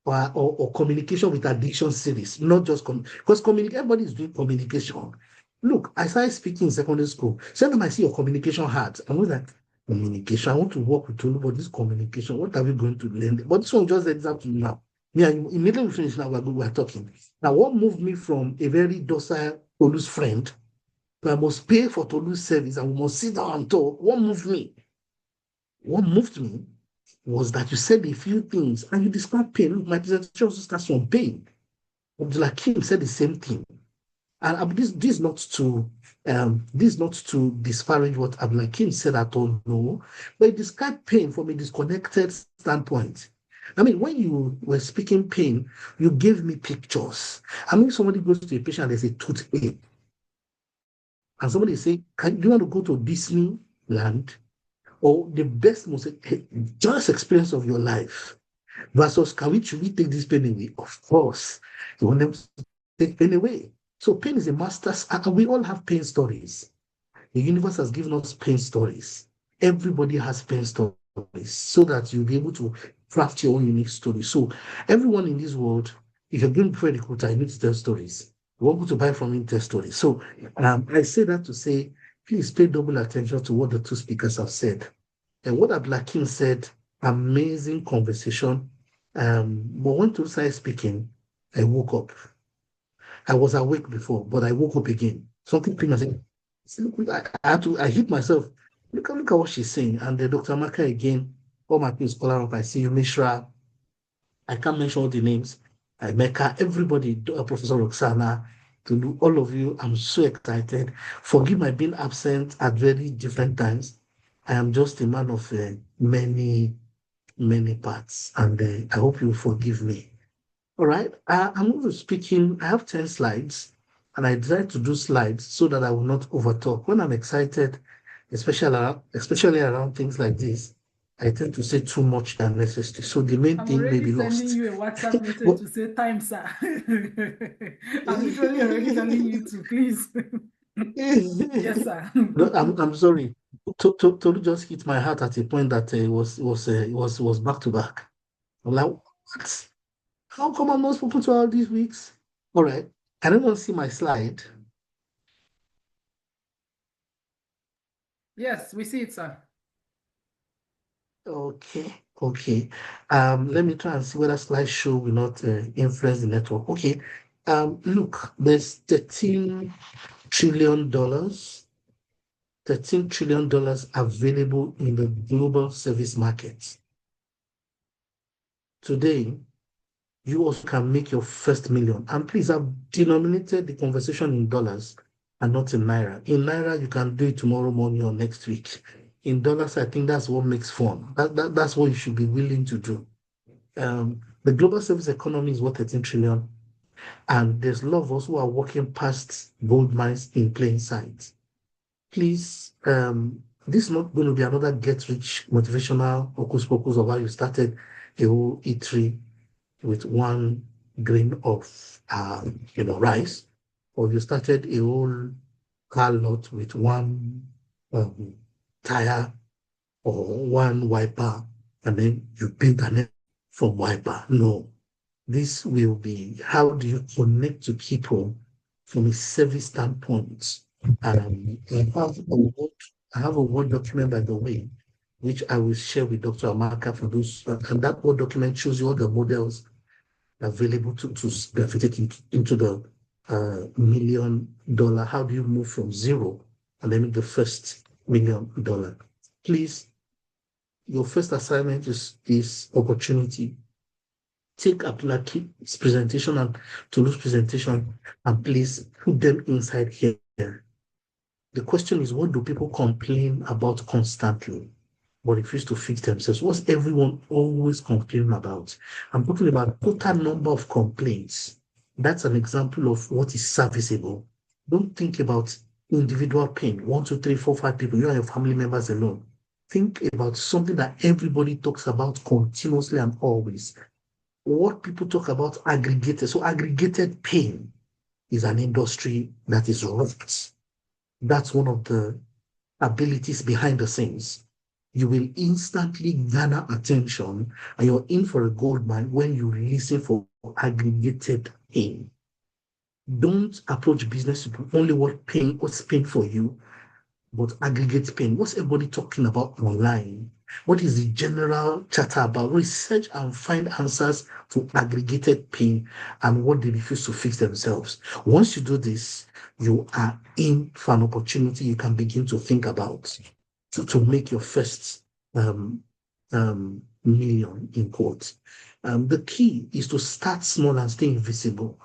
Or communication with addiction series, not just because everybody is doing communication. Look, I started speaking in secondary school. Sometimes I see your communication hard. I'm always like, communication. I want to work with you, but this communication, what are we going to learn? But this one just ends up to now. Yeah, immediately we finish now, we're talking. Now, what moved me from a very docile Tolu's friend to I must pay for Tolu's service and we must sit down and talk? What moved me? What moved me was that you said a few things and you described pain. Look, my presentation also starts from pain. Abdulhakeem said the same thing. And this is not to disparage what Abdulhakeem said at all, no. But he described pain from a disconnected standpoint. I mean, when you were speaking pain, you gave me pictures. I mean, somebody goes to a patient and there's a toothache. And somebody say, do you want to go to Disneyland? Or the best, most joyous experience of your life versus should we take this pain away? Of course, you want them to take pain away. So pain is a master's, and we all have pain stories. The universe has given us pain stories. Everybody has pain stories so that you'll be able to craft your own unique story. So everyone in this world, if you're going before a recruiter, you need to tell stories. You want people to buy from you, tell stories. So I say that to say, please pay double attention to what the two speakers have said. And what Abdulhakeem said, amazing conversation. But when to start speaking, I woke up. I was awake before, but I woke up again. Something came and said, I hit myself. Look at what she's saying. And Dr. Amaka again, all my peers, ScholarUP, I see you, Mishra. I can't mention all the names. Amaka, everybody, Professor Roxana, to all of you, I'm so excited. Forgive my being absent at very different times. I am just a man of many, many parts, and I hope you forgive me. All right, I'm going to speak in. I have 10 slides, and I try to do slides so that I will not overtalk. When I'm excited, especially around things like this, I tend to say too much than necessary. So the main thing may be lost. I'm already sending you a WhatsApp message to say time, sir. I'm usually already telling you to please. Yes, sir. No, I'm sorry. Tolu just hit my heart at a point that it was back to back. I'm like, what? How come I'm not spoken to all these weeks? All right. Can anyone see my slide? Yes, we see it, sir. Okay. Let me try and see whether slideshow will not influence the network. Okay. Look, there's $13 trillion available in the global service market. Today, you also can make your first million. And please, I've denominated the conversation in dollars and not in naira. In naira, you can do it tomorrow morning or next week. In dollars, I think that's what makes fun. That's what you should be willing to do. The global service economy is worth 13 trillion. And there's a lot of us who are walking past gold mines in plain sight. Please, this is not going to be another get-rich motivational hocus pocus of how you started a whole E3 with one grain of rice, or you started a whole car lot with one tire or one wiper, and then you build an end from wiper. No, this will be how do you connect to people from a service standpoint. I have a Word document, by the way, which I will share with Dr. Amaka for those, and that Word document shows you all the models available to fit into the $1 million. How do you move from zero and then make the first $1 million? Please, your first assignment is opportunity. Take Abdulhakeem's presentation and Tolu's presentation and please put them inside here. The question is, what do people complain about constantly but refuse to fix themselves? What's everyone always complaining about? I'm talking about total number of complaints. That's an example of what is serviceable. Don't think about individual pain. 1, 2, 3, 4, 5 people, you and your family members alone. Think about something that everybody talks about continuously and always. What people talk about aggregated. So aggregated pain is an industry that is rough. That's one of the abilities behind the scenes. You will instantly garner attention and you're in for a gold mine when you listen for aggregated pain. Don't approach business with only what's pain for you, but aggregate pain. What's everybody talking about online? What is the general chatter about? Research and find answers to aggregated pain and what they refuse to fix themselves. Once you do this, you are in for an opportunity you can begin to think about to make your first million in quotes. The key is to start small and stay invisible.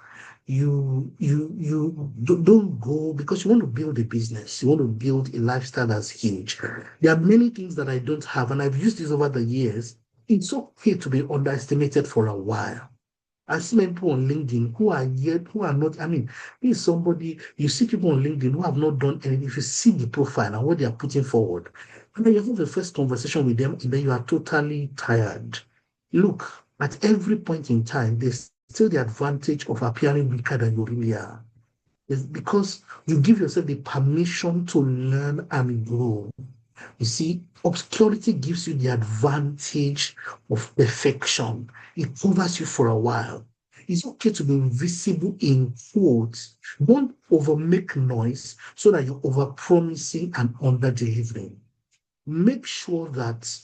You don't go because you want to build a business, you want to build a lifestyle that's huge. There are many things that I don't have, and I've used this over the years. It's okay to be underestimated for a while. I see many people on LinkedIn who are not, I mean, this is somebody, you see people on LinkedIn who have not done anything. If you see the profile and what they are putting forward, and then you have the first conversation with them, and then you are totally tired. Look, at every point in time, there's still the advantage of appearing weaker than you really are. It's because you give yourself the permission to learn and grow. You see, obscurity gives you the advantage of perfection. It covers you for a while. It's okay to be invisible in quotes. Don't over make noise so that you're over promising and under delivering. Make sure that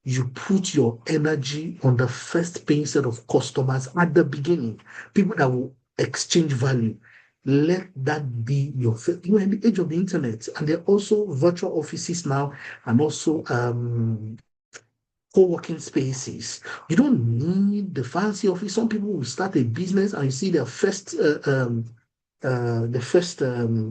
you put your energy on the first paying set of customers at the beginning, people that will exchange value. Let that be your first. You know, in the age of the internet, and there are also virtual offices now, and also co-working spaces. You don't need the fancy office. Some people will start a business and you see their first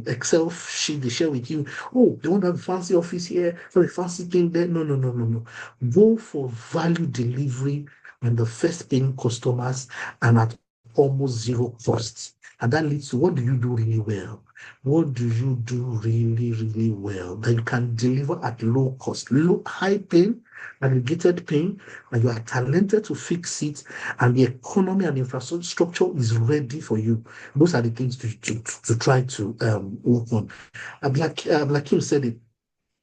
Excel sheet they share with you. Oh, they want to have a fancy office here, so a fancy thing there. No, no, no, no, no. Go for value delivery and the first paying customers and at almost zero costs. And that leads to what do you do really well? What do you do really, really well that you can deliver at low cost, high pain, aggregated pain, and you are talented to fix it, and the economy and infrastructure is ready for you. Those are the things to try to work on. Abdulhakeem said it.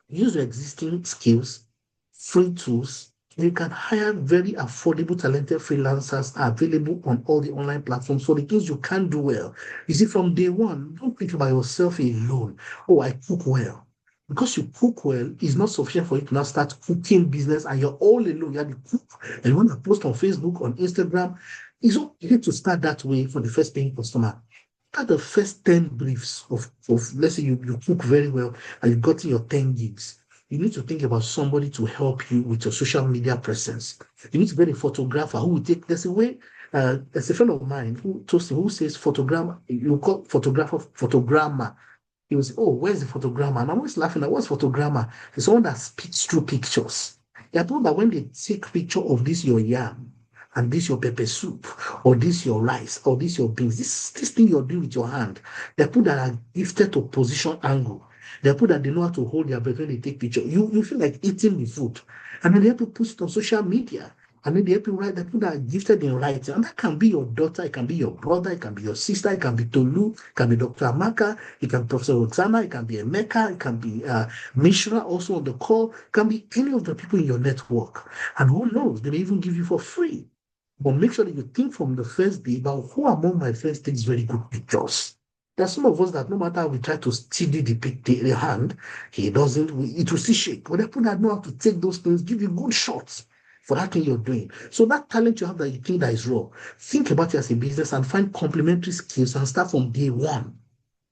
Use your existing skills, free tools. You can hire very affordable, talented freelancers are available on all the online platforms for the things you can do well. You see, from day one, don't think about yourself alone. Oh, I cook well. Because you cook well, it's not sufficient for you to now start cooking business and you're all alone. You have the cook and you want to post on Facebook, on Instagram. It's okay to start that way for the first paying customer. Start the first 10 briefs of let's say you cook very well and you've gotten your 10 gigs. You need to think about somebody to help you with your social media presence. You need to get a photographer who will take, there's a friend of mine who says photogrammer, you call photographer, photogrammer. He was, oh, where's the photogrammer? And I'm always laughing at what's photogrammer? It's someone that speaks through pictures. There are people that when they take picture of this your yam and this your pepper soup or this your rice or this your beans, this thing you're doing with your hand, there are people that are gifted to position angle. There are people that they know how to hold their breath when they take picture. You feel like eating the food. And then they have to post it on social media. And then they help you write the people that are gifted in writing. And that can be your daughter, it can be your brother, it can be your sister, it can be Tolu, it can be Dr. Amaka, it can be Professor Roxana, it can be Emeka, it can be Mishra also on the call, it can be any of the people in your network. And who knows, they may even give you for free. But make sure that you think from the first day about who among my friends takes very good pictures. There are some of us that no matter how we try to steady the hand, it will still shake. But the people that know how to take those things, give you good shots for that thing you're doing. So that talent you have that you think that is raw, think about it as a business and find complementary skills and start from day one.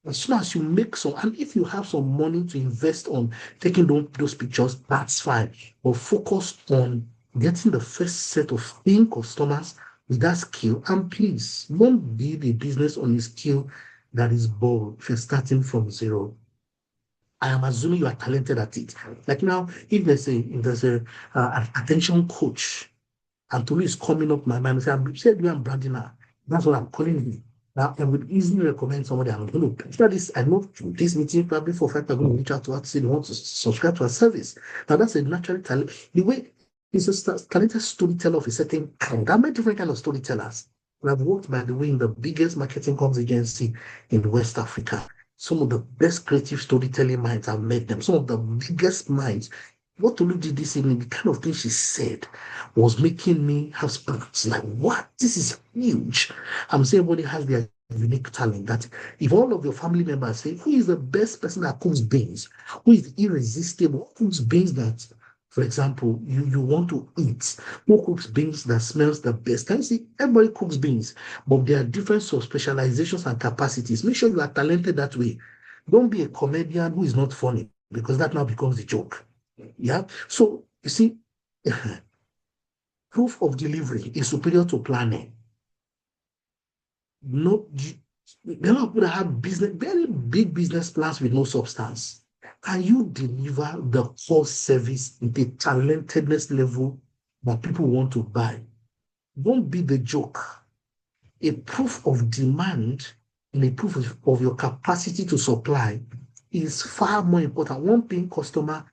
As soon as you make some, and if you have some money to invest on taking those pictures, that's fine. But focus on getting the first set of paying customers with that skill. And please don't build a business on a skill that is bold if you're starting from zero. I am assuming you are talented at it. Like now, if there's an attention coach, and Tolu is coming up my mind and say, I'm branding her. That's what I'm calling you. Now, I would easily recommend somebody. I'm going to, after this, I know this meeting, probably for fact, I'm going to reach out to her to say they want to subscribe to her service. Now, that's a natural talent. The way he's a talented storyteller of a certain kind. There are many different kinds of storytellers. And I've worked, by the way, in the biggest marketing comms agency in West Africa. Some of the best creative storytelling minds, I've met them. Some of the biggest minds. What Tolu did this evening, the kind of thing she said was making me have sparks. Like, what? This is huge. I'm saying everybody has their unique talent. That if all of your family members say, who is the best person that cooks beans? Who is irresistible? Who cooks beans that, for example, you want to eat? Who cooks beans that smells the best? Can you see? Everybody cooks beans, but there are different sort of specializations and capacities. Make sure you are talented that way. Don't be a comedian who is not funny, because that now becomes a joke. Yeah. So you see, proof of delivery is superior to planning. No, there are people that have very big business plans with no substance. Can you deliver the core service in the talentedness level that people want to buy? Don't be the joke. A proof of demand and a proof of your capacity to supply is far more important. One paying customer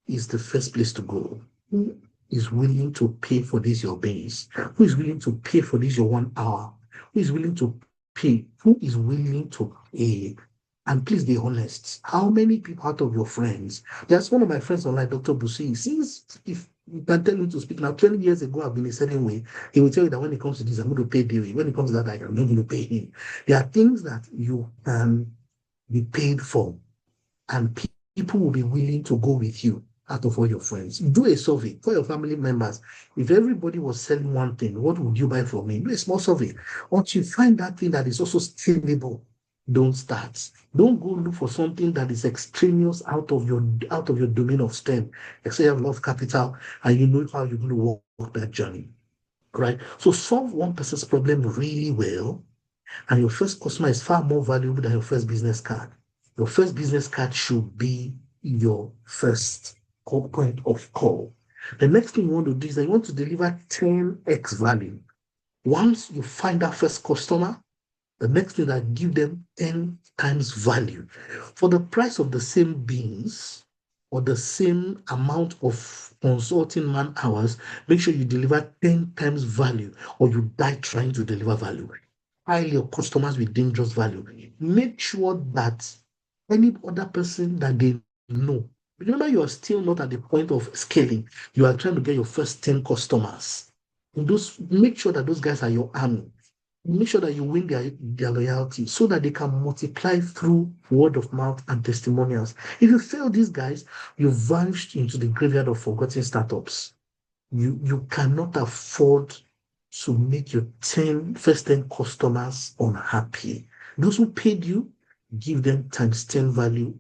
is the first place to go. Who is willing to pay for this your base? Who is willing to pay for this your 1 hour? Who is willing to pay? Who is willing to pay? And please be honest. How many people out of your friends? There's one of my friends online, Dr. Busi. Since if you can tell him to speak now, 20 years ago, I've been a certain way. He will tell you that when it comes to this, I'm going to pay Dewey. When it comes to that, I'm not going to pay him. There are things that you can be paid for, and people will be willing to go with you out of all your friends. Do a survey for your family members. If everybody was selling one thing, what would you buy from me? Do a small survey. Once you find that thing that is also scalable, don't start. Don't go look for something that is extraneous out of your domain of strength. Except you have a lot of capital and you know how you're going to walk that journey. Right? So solve one person's problem really well, and your first customer is far more valuable than your first business card. Your first business card should be your first point of call. The next thing you want to do is that you want to deliver 10x value. Once you find that first customer, the next thing that give them 10 times value. For the price of the same beans or the same amount of consulting man hours, make sure you deliver 10 times value or you die trying to deliver value. File your customers with dangerous value. Make sure that any other person that they know, remember, you are still not at the point of scaling. You are trying to get your first 10 customers. Make sure that those guys are your army. Make sure that you win their loyalty so that they can multiply through word of mouth and testimonials. If you fail these guys, you've vanished into the graveyard of forgotten startups. You cannot afford to make your first 10 customers unhappy. Those who paid you, give them times 10 value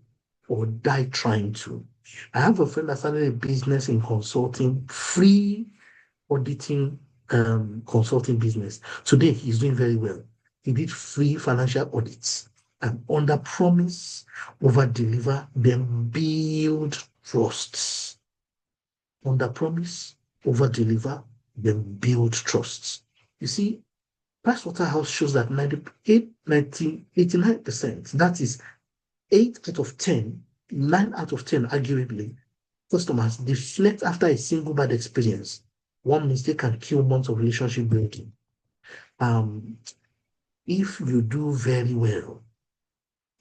or die trying to. I have a friend that started a business in consulting, free auditing consulting business. Today, he's doing very well. He did free financial audits and under promise, over deliver, then build trusts. Under promise, over deliver, then build trusts. You see, Pricewaterhouse shows that 89%, that is 8 out of 10, 9 out of 10, arguably, customers deflect after a single bad experience. One mistake can kill months of relationship building. If you do very well,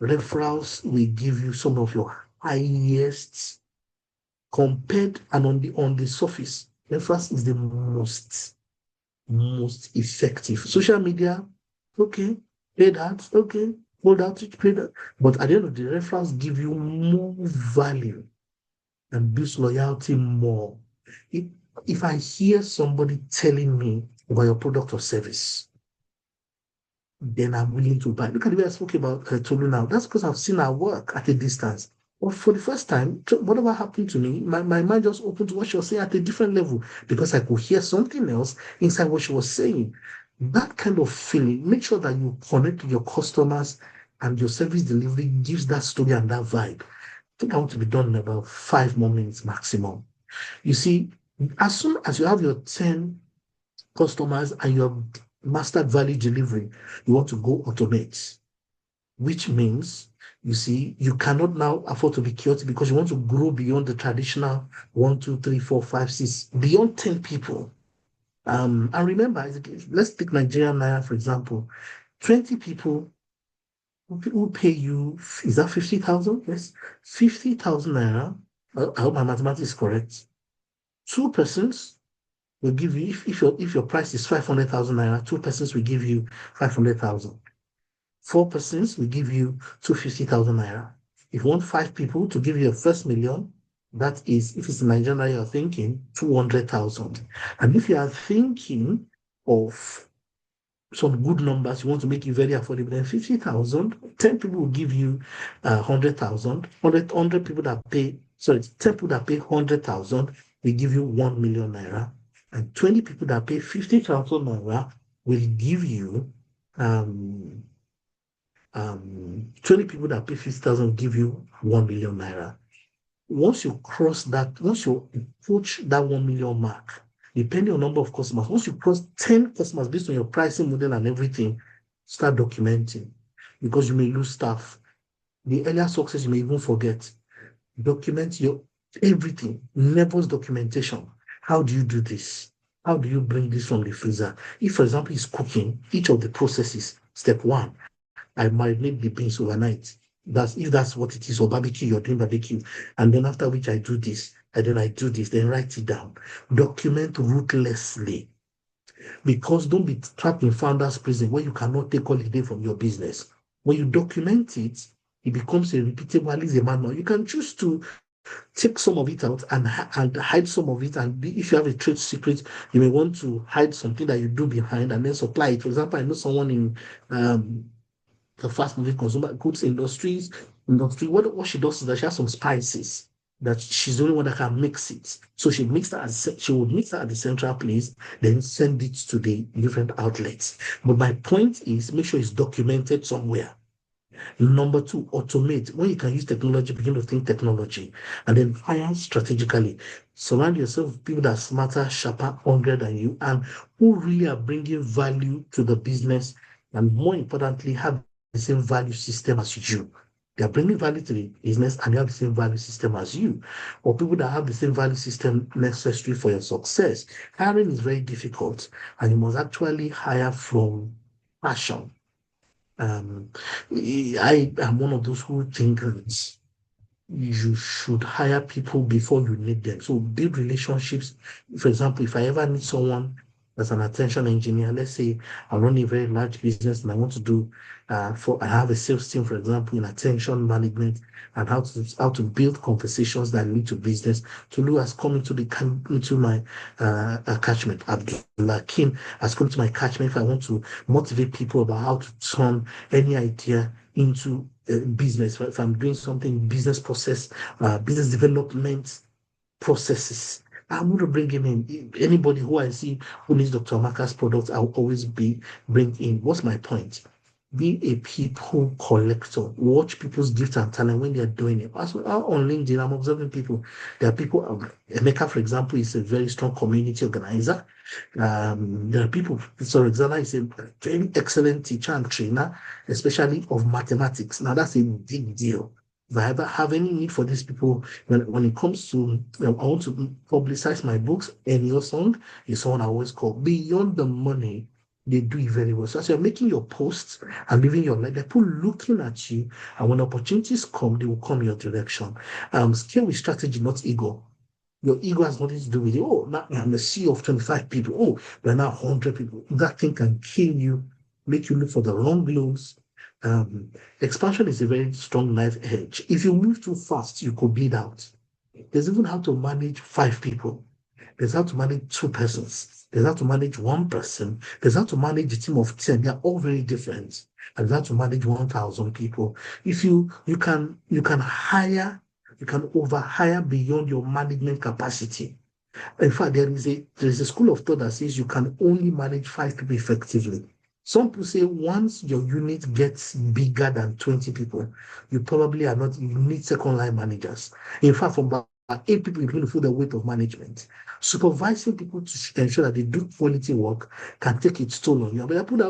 referrals will give you some of your highest compared, and on the surface, referrals is the most effective. Social media, okay, paid ads, okay, hold out, paid ads. But at the end of the day, referrals give you more value and builds loyalty more. If I hear somebody telling me about your product or service, then I'm willing to buy. Look at the way I spoke about Tolu now. That's because I've seen her work at a distance. But for the first time, whatever happened to me, my mind just opened to what she was saying at a different level because I could hear something else inside what she was saying. That kind of feeling, make sure that you connect with your customers and your service delivery gives that story and that vibe. I think I want to be done in about 5 more minutes maximum. You see, as soon as you have your 10 customers and your mastered value delivery, you want to go automate, which means, you see, you cannot now afford to be chaotic because you want to grow beyond the traditional 1, 2, 3, 4, 5, 6, beyond 10 people. And remember, let's take Nigerian Naira, for example. 20 people who pay you, is that 50,000? Yes, 50,000 Naira. I hope my mathematics is correct. 2 persons will give you, if your price is 500,000 Naira, 2 persons will give you 500,000. 4 persons will give you 250,000 Naira. If you want 5 people to give you a first million, that is, if it's in Nigeria, you're thinking 200,000. And if you are thinking of some good numbers, you want to make it very affordable, then 50,000, 10 people will give you 100,000, 100 people that pay, 10 people that pay 100,000 will give you 1 million Naira, and 20 people that pay 50,000 Naira will give you 20 people that pay 50,000 will give you 1 million Naira. Once you cross that, once you approach that 1 million mark, depending on number of customers, once you cross 10 customers based on your pricing model and everything, start documenting because you may lose staff. The earlier success you may even forget. Document your everything. Nebulous documentation. How do you do this? How do you bring this from the freezer? If, for example, it's cooking, each of the processes, step 1, I marinate the beans overnight. If that's what it is, or barbecue, you're doing barbecue. And then after which I do this, and then I do this, then write it down. Document ruthlessly. Because don't be trapped in founder's prison where you cannot take holiday from your business. When you document it, it becomes a repeatable, at least a manual. You can choose to take some of it out and hide some of it. And if you have a trade secret, you may want to hide something that you do behind and then supply it. For example, I know someone in the fast-moving consumer goods industry. What she does is that she has some spices that she's the only one that can mix it. So she would mix that at the central place, then send it to the different outlets. But my point is, make sure it's documented somewhere. Number 2, automate. When you can use technology, begin to think technology. And then hire strategically. Surround yourself with people that are smarter, sharper, hungrier than you, and who really are bringing value to the business, and more importantly, have the same value system as you. They are bringing value to the business and they have the same value system as you, or people that have the same value system necessary for your success. Hiring is very difficult, and you must actually hire from passion. I am one of those who think that you should hire people before you need them. So build relationships. For example, if I ever need someone as an attention engineer, let's say I run a very large business and I want to do I have a sales team, for example, in attention management and how to build conversations that lead to business. Tolu has come into my catchment. Abdulhakeem has come to my catchment if I want to motivate people about how to turn any idea into business. If I'm doing something, business process, business development processes, I'm going to bring him in. Anybody who I see who needs Dr. Amaka's products, I'll always bring in. What's my point? Be a people collector. Watch people's gifts and talent when they're doing it. As well, on LinkedIn, I'm observing people. There are people, Emeka, for example, is a very strong community organizer. There are people, so Alexander is a very excellent teacher and trainer, especially of mathematics. Now, that's a big deal. If I ever have any need for these people, when it comes to, I want to publicize my books, any your song is someone I always call. Beyond the money, they do it very well. So as you're making your posts and living your life, they're people looking at you, and when opportunities come, they will come your direction. Scale with strategy, not ego. Your ego has nothing to do with it. Oh, now I'm a CEO of 25 people. Oh, we're now 100 people. That thing can kill you, make you look for the wrong loans. Um, Expansion is a very strong knife edge. If you move too fast, you could bleed out. There's even how to manage 5 people. There's how to manage 2 persons. There's how to manage 1 person. There's how to manage a team of 10. They're all very different. And there's how to manage 1,000 people. If you can hire, you can overhire beyond your management capacity. In fact, there is a school of thought that says you can only manage 5 people effectively. Some people say once your unit gets bigger than 20 people, you probably are not, you need second line managers. In fact, from about 8 people, you're going to feel the weight of management. Supervising people to ensure that they do quality work can take its toll on you. But I put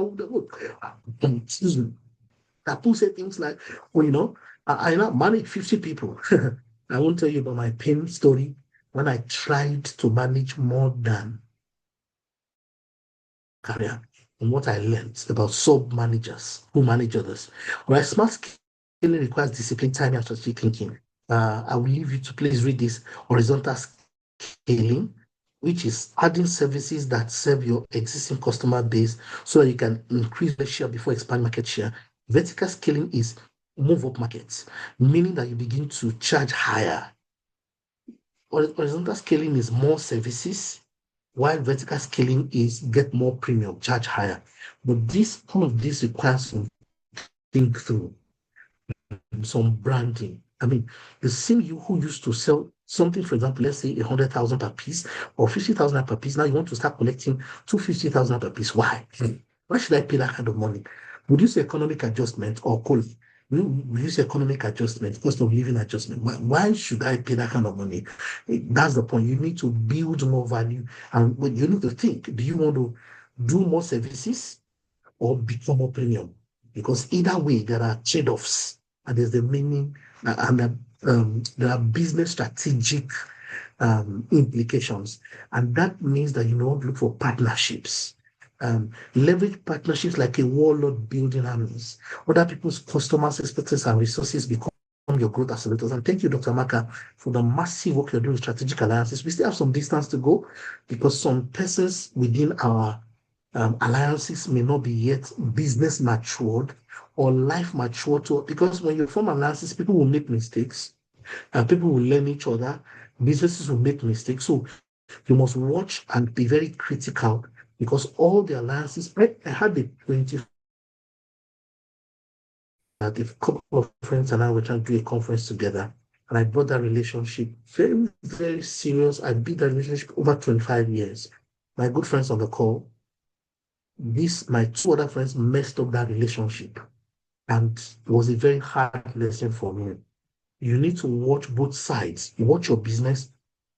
excuse me, that people say things like, well, I now manage 50 people. I won't tell you about my pain story when I tried to manage more than career and what I learned about sub managers who manage others. Right, smart scaling requires discipline, time, and strategic thinking. I will leave you to please read this horizontal scaling, which is adding services that serve your existing customer base so that you can increase the share before expand market share. Vertical scaling is move up markets, meaning that you begin to charge higher. Horizontal scaling is more services, while vertical scaling is get more premium, charge higher. But some of this requires some think through, some branding. I mean, the same you who used to sell something, for example, let's say 100,000 per piece or 50,000 per piece, now you want to start collecting 250,000 per piece. Why? Why should I pay that kind of money? Would you say economic adjustment or cold? Will you say economic adjustment, cost of living adjustment? Why should I pay that kind of money? That's the point. You need to build more value, and you need to think: do you want to do more services or become more premium? Because either way, there are trade-offs, and there's the meaning, and there are business strategic implications, and that means that you want to look for partnerships. Leverage partnerships like a warlord building armies. Other people's customers, expertise, and resources become your growth accelerators. And thank you, Dr. Amaka, for the massive work you're doing with strategic alliances. We still have some distance to go because some persons within our alliances may not be yet business matured or life matured. Because when you form alliances, people will make mistakes, people will learn each other, businesses will make mistakes. So you must watch and be very critical because all the alliances, I had a 20, a couple of friends and I were trying to do a conference together. And I brought that relationship very, very serious. I built that relationship over 25 years. My good friends on the call, my 2 other friends messed up that relationship. And it was a very hard lesson for me. You need to watch both sides. Watch your business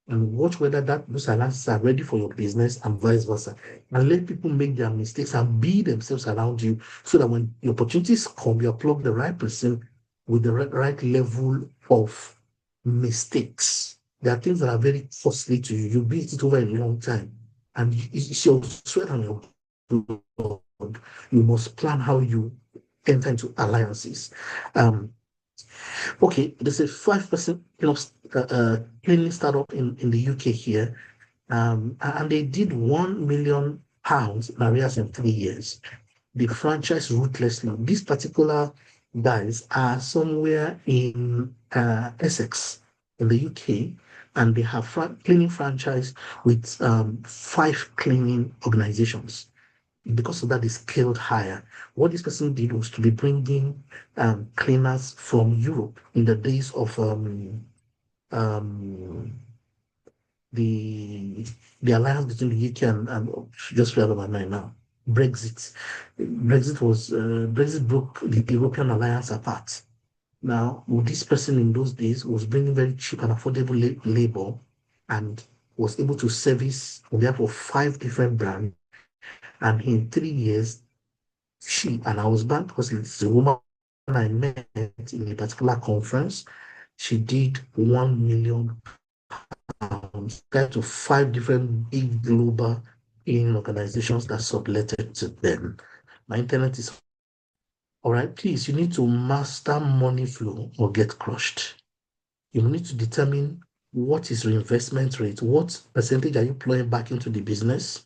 and watch whether those alliances are ready for your business and vice versa. And let people make their mistakes and be themselves around you so that when the opportunities come, you plug the right person with the right level of mistakes. There are things that are very costly to you. You build it over a long time. And it's your sweat and your blood. You must plan how you enter into alliances. Okay, there's a 5% cleaning startup in the UK here, and they did £1 million in arrears in 3 years. They franchise ruthlessly. These particular guys are somewhere in Essex in the UK, and they have cleaning franchise with 5 cleaning organizations. Because of that, they scaled higher. What this person did was to be bringing cleaners from Europe in the days of um, the alliance between the UK and just forgot about my mind now. Brexit. Brexit broke the European alliance apart. Now, this person in those days was bringing very cheap and affordable labor and was able to service on behalf of 5 different brands. And in 3 years, she and I was back because it's a woman I met in a particular conference, she did 1 million pounds, that to 5 different big global cleaning organizations that subletted to them. My internet is all right. Please, you need to master money flow or get crushed. You need to determine what is reinvestment rate, what percentage are you plowing back into the business.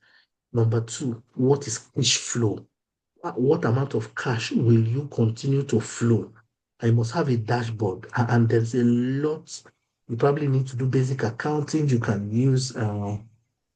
Number two, what is cash flow? What amount of cash will you continue to flow? I must have a dashboard, and there's a lot. You probably need to do basic accounting. You can use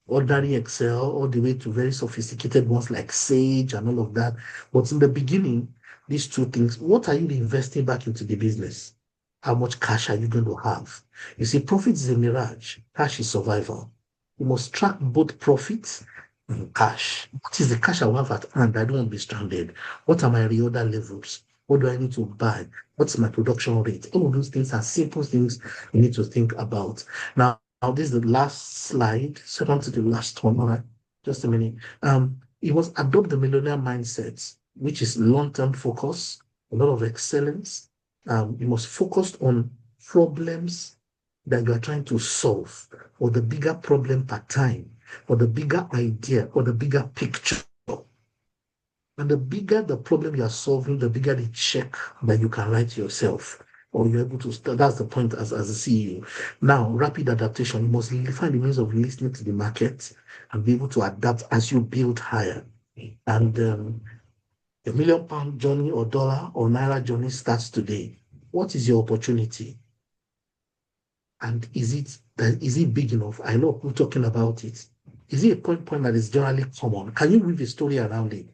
ordinary Excel all the way to very sophisticated ones like Sage and all of that. But in the beginning, these two things, what are you investing back into the business? How much cash are you going to have? You see, profit is a mirage, cash is survival. You must track both profits and cash. What is the cash I have at hand? I don't want to be stranded. What are my reorder levels? What do I need to buy? What's my production rate? All of those things are simple things you need to think about. Now, this is the last slide, second to the last one. All right, just a minute. You must adopt the millionaire mindset, which is long-term focus, a lot of excellence. You must focus on problems that you are trying to solve, or the bigger problem per time, or the bigger idea, or the bigger picture. And the bigger the problem you are solving, the bigger the check that you can write yourself, or you're able to start. That's the point as a CEO. Now, rapid adaptation. You must find the means of listening to the market and be able to adapt as you build higher. And a £1 million journey or dollar or naira journey starts today. What is your opportunity? And is it big enough? I know people talking about it. Is it a point that is generally common? Can you weave a story around it?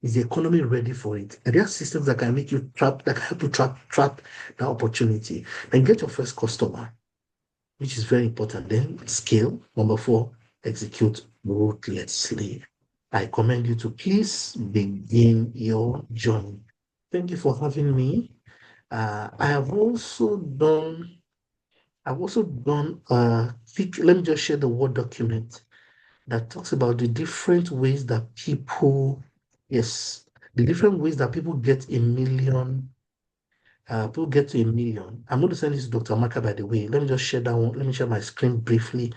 Is the economy ready for it? Are there systems that can make you that can help you trap that opportunity? Then get your first customer, which is very important. Then scale. Number 4, execute ruthlessly. I commend you to please begin your journey. Thank you for having me. I've also done let me just share the Word document that talks about the different ways that people get a million. People get to a million. I'm going to send this to Dr. Amaka, by the way. Let me just share that one. Let me share my screen briefly.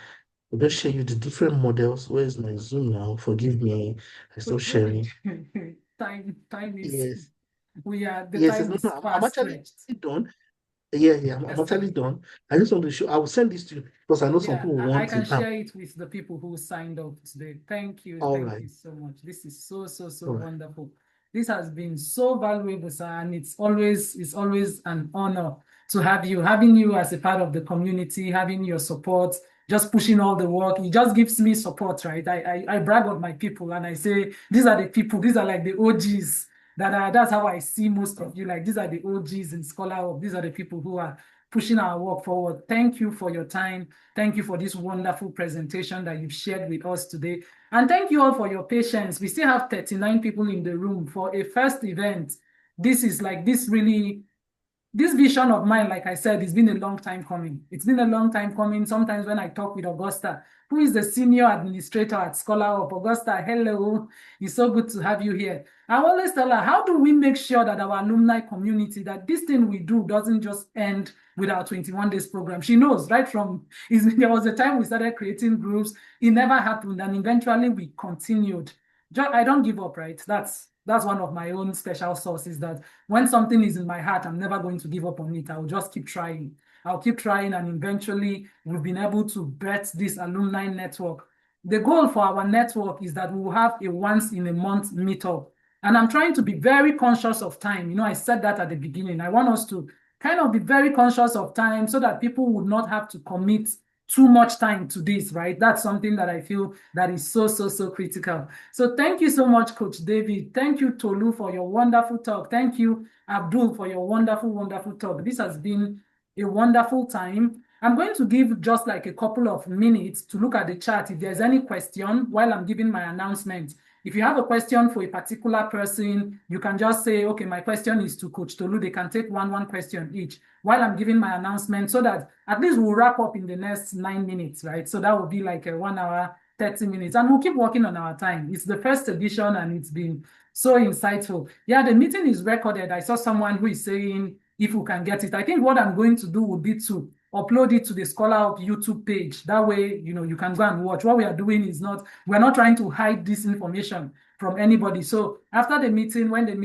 I'll just share you the different models. Where is my Zoom now? Forgive me. I'm still sharing. Time is, Yes. the Yes, time no, is I'm fast actually stretched. done. Yeah, I'm actually Excellent. done. I just want to show. I will send this to you because I know some Yeah, people I want can it. share it with the people who signed up today. Thank you All right. so much. This is so All right. wonderful. This has been so valuable, sir, and it's always an honor to have you, having you as a part of the community, having your support, just pushing all the work. It just gives me support, right? I brag on my people and I say, these are the people, these are like the OGs. That's how I see most of you. Like, these are the OGs in ScholarUP. These are the people who are pushing our work forward. Thank you for your time. Thank you for this wonderful presentation that you've shared with us today. And thank you all for your patience. We still have 39 people in the room for a first event. This is like this vision of mine, like I said, it's been a long time coming. It's been a long time coming. Sometimes when I talk with Augusta, who is the senior administrator at ScholarUP, Augusta, hello, it's so good to have you here. I always tell her, how do we make sure that our alumni community, that this thing we do doesn't just end with our 21 days program? She knows right from, there was a time we started creating groups, it never happened, and eventually we continued. I don't give up, right? That's one of my own special sources, that when something is in my heart, I'm never going to give up on it. I'll just keep trying. I'll keep trying, and eventually we've been able to birth this alumni network. The goal for our network is that we will have a once in a month meetup. And I'm trying to be very conscious of time. You know, I said that at the beginning. I want us to kind of be very conscious of time so that people would not have to commit too much time to this, right? That's something that I feel that is so critical. So thank you so much, Coach David. Thank you, Tolu, for your wonderful talk. Thank you, Abdul, for your wonderful talk. This has been a wonderful time. I'm going to give just like a couple of minutes to look at the chat if there's any question while I'm giving my announcement. If you have a question for a particular person, you can just say, okay, my question is to Coach Tolu. They can take one question each while I'm giving my announcement, so that at least we'll wrap up in the next 9 minutes, right? So that will be like a 1 hour, 30 minutes, and we'll keep working on our time. It's the first edition and it's been So insightful. Yeah, the meeting is recorded. I saw someone who is saying if we can get it. I think what I'm going to do would be to upload it to the ScholarUP YouTube page. That way, you can go and watch. What we are doing is we're not trying to hide this information from anybody. So after the meeting, when the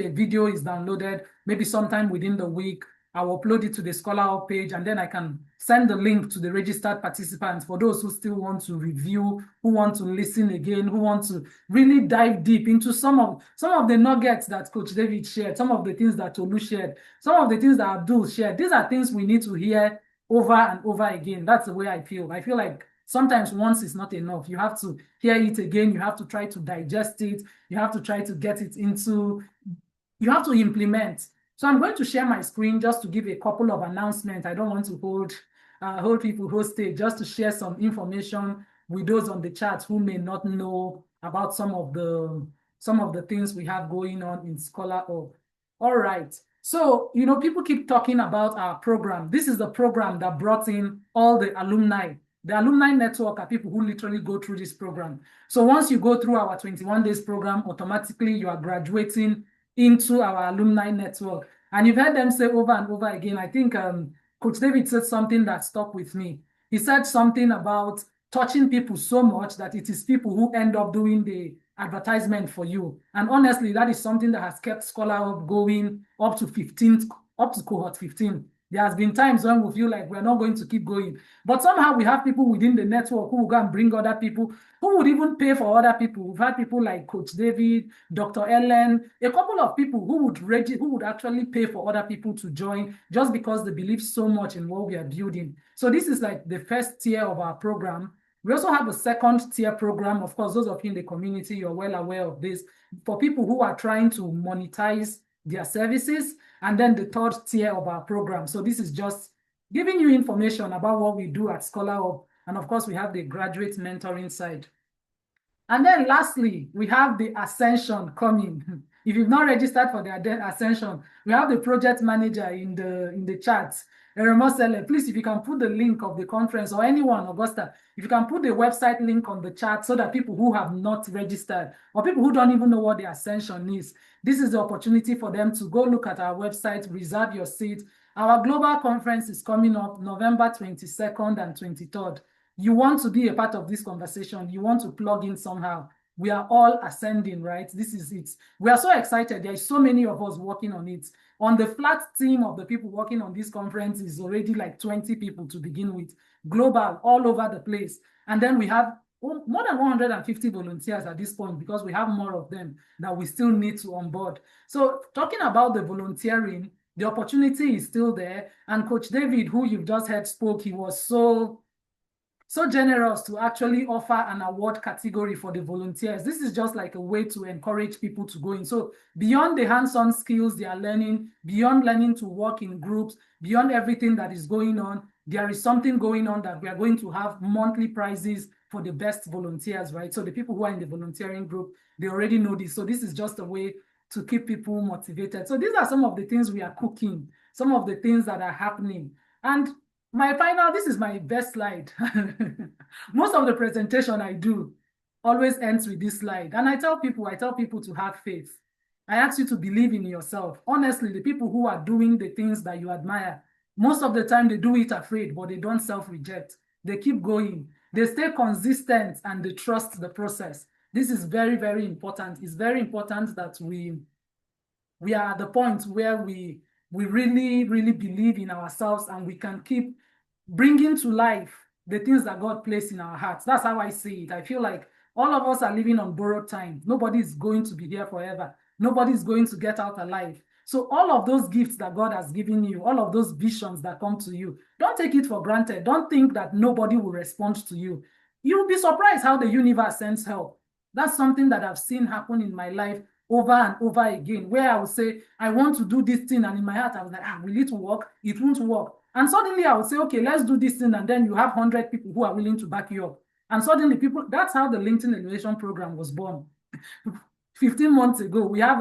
video is downloaded, maybe sometime within the week, I'll upload it to the ScholarUP page, and then I can send the link to the registered participants for those who still want to review, who want to listen again, who want to really dive deep into some of the nuggets that Coach David shared, some of the things that Tolu shared, some of the things that Abdul shared. These are things we need to hear over and over again. That's the way I feel. I feel like sometimes once is not enough. You have to hear it again. You have to try to digest it. You have to try to get it into, you have to implement. So I'm going to share my screen just to give a couple of announcements. I don't want to hold people hostage, just to share some information with those on the chat who may not know about some of the things we have going on in ScholarUP. All right. So, people keep talking about our program. This is the program that brought in all the alumni. The alumni network are people who literally go through this program. So once you go through our 21 days program, automatically you are graduating into our alumni network. And you've heard them say over and over again, I think Coach David said something that stuck with me. He said something about touching people so much that it is people who end up doing the advertisement for you. And honestly, that is something that has kept ScholarUP going up to cohort 15. There has been times when we feel like we're not going to keep going. But somehow we have people within the network who will go and bring other people, who would even pay for other people. We've had people like Coach David, Dr. Ellen, a couple of people who would actually pay for other people to join just because they believe so much in what we are building. So this is like the first tier of our program. We also have a second tier program. Of course, those of you in the community, you're well aware of this, for people who are trying to monetize their services. And then the third tier of our program. So this is just giving you information about what we do at ScholarUP. And of course, we have the graduate mentoring side. And then lastly, we have the Ascension coming. If you've not registered for the Ascension, we have the project manager in the chat. Please, if you can put the link of the conference, or anyone, Augusta, if you can put the website link on the chat so that people who have not registered or people who don't even know what the Ascension is, this is the opportunity for them to go look at our website, reserve your seat. Our global conference is coming up November 22nd and 23rd. You want to be a part of this conversation. You want to plug in somehow. We are all ascending, right? This is it. We are so excited. There are so many of us working on it. On the flat team of the people working on this conference is already like 20 people to begin with, global, all over the place. And then we have more than 150 volunteers at this point, because we have more of them that we still need to onboard. So talking about the volunteering, the opportunity is still there. And Coach David, who you've just heard spoke, he was so generous to actually offer an award category for the volunteers. This is just like a way to encourage people to go in. So beyond the hands-on skills they are learning, beyond learning to work in groups, beyond everything that is going on, there is something going on that we are going to have monthly prizes for the best volunteers, right? So the people who are in the volunteering group, they already know this. So this is just a way to keep people motivated. So these are some of the things we are cooking, some of the things that are happening. And this is my best slide. Most of the presentation I do always ends with this slide. And I tell people to have faith. I ask you to believe in yourself. Honestly, the people who are doing the things that you admire, most of the time they do it afraid, but they don't self-reject. They keep going. They stay consistent and they trust the process. This is very, very important. It's very important that we are at the point where we really, really believe in ourselves and we can keep bringing to life the things that God placed in our hearts. That's how I see it. I feel like all of us are living on borrowed time. Nobody is going to be here forever. Nobody is going to get out alive. So all of those gifts that God has given you, all of those visions that come to you, don't take it for granted. Don't think that nobody will respond to you. You'll be surprised how the universe sends help. That's something that I've seen happen in my life over and over again, where I would say, I want to do this thing. And in my heart, I was like, will it work? It won't work. And suddenly I would say, okay, let's do this thing. And then you have 100 people who are willing to back you up. And suddenly that's how the LinkedIn Elevation Program was born. 15 months ago, we have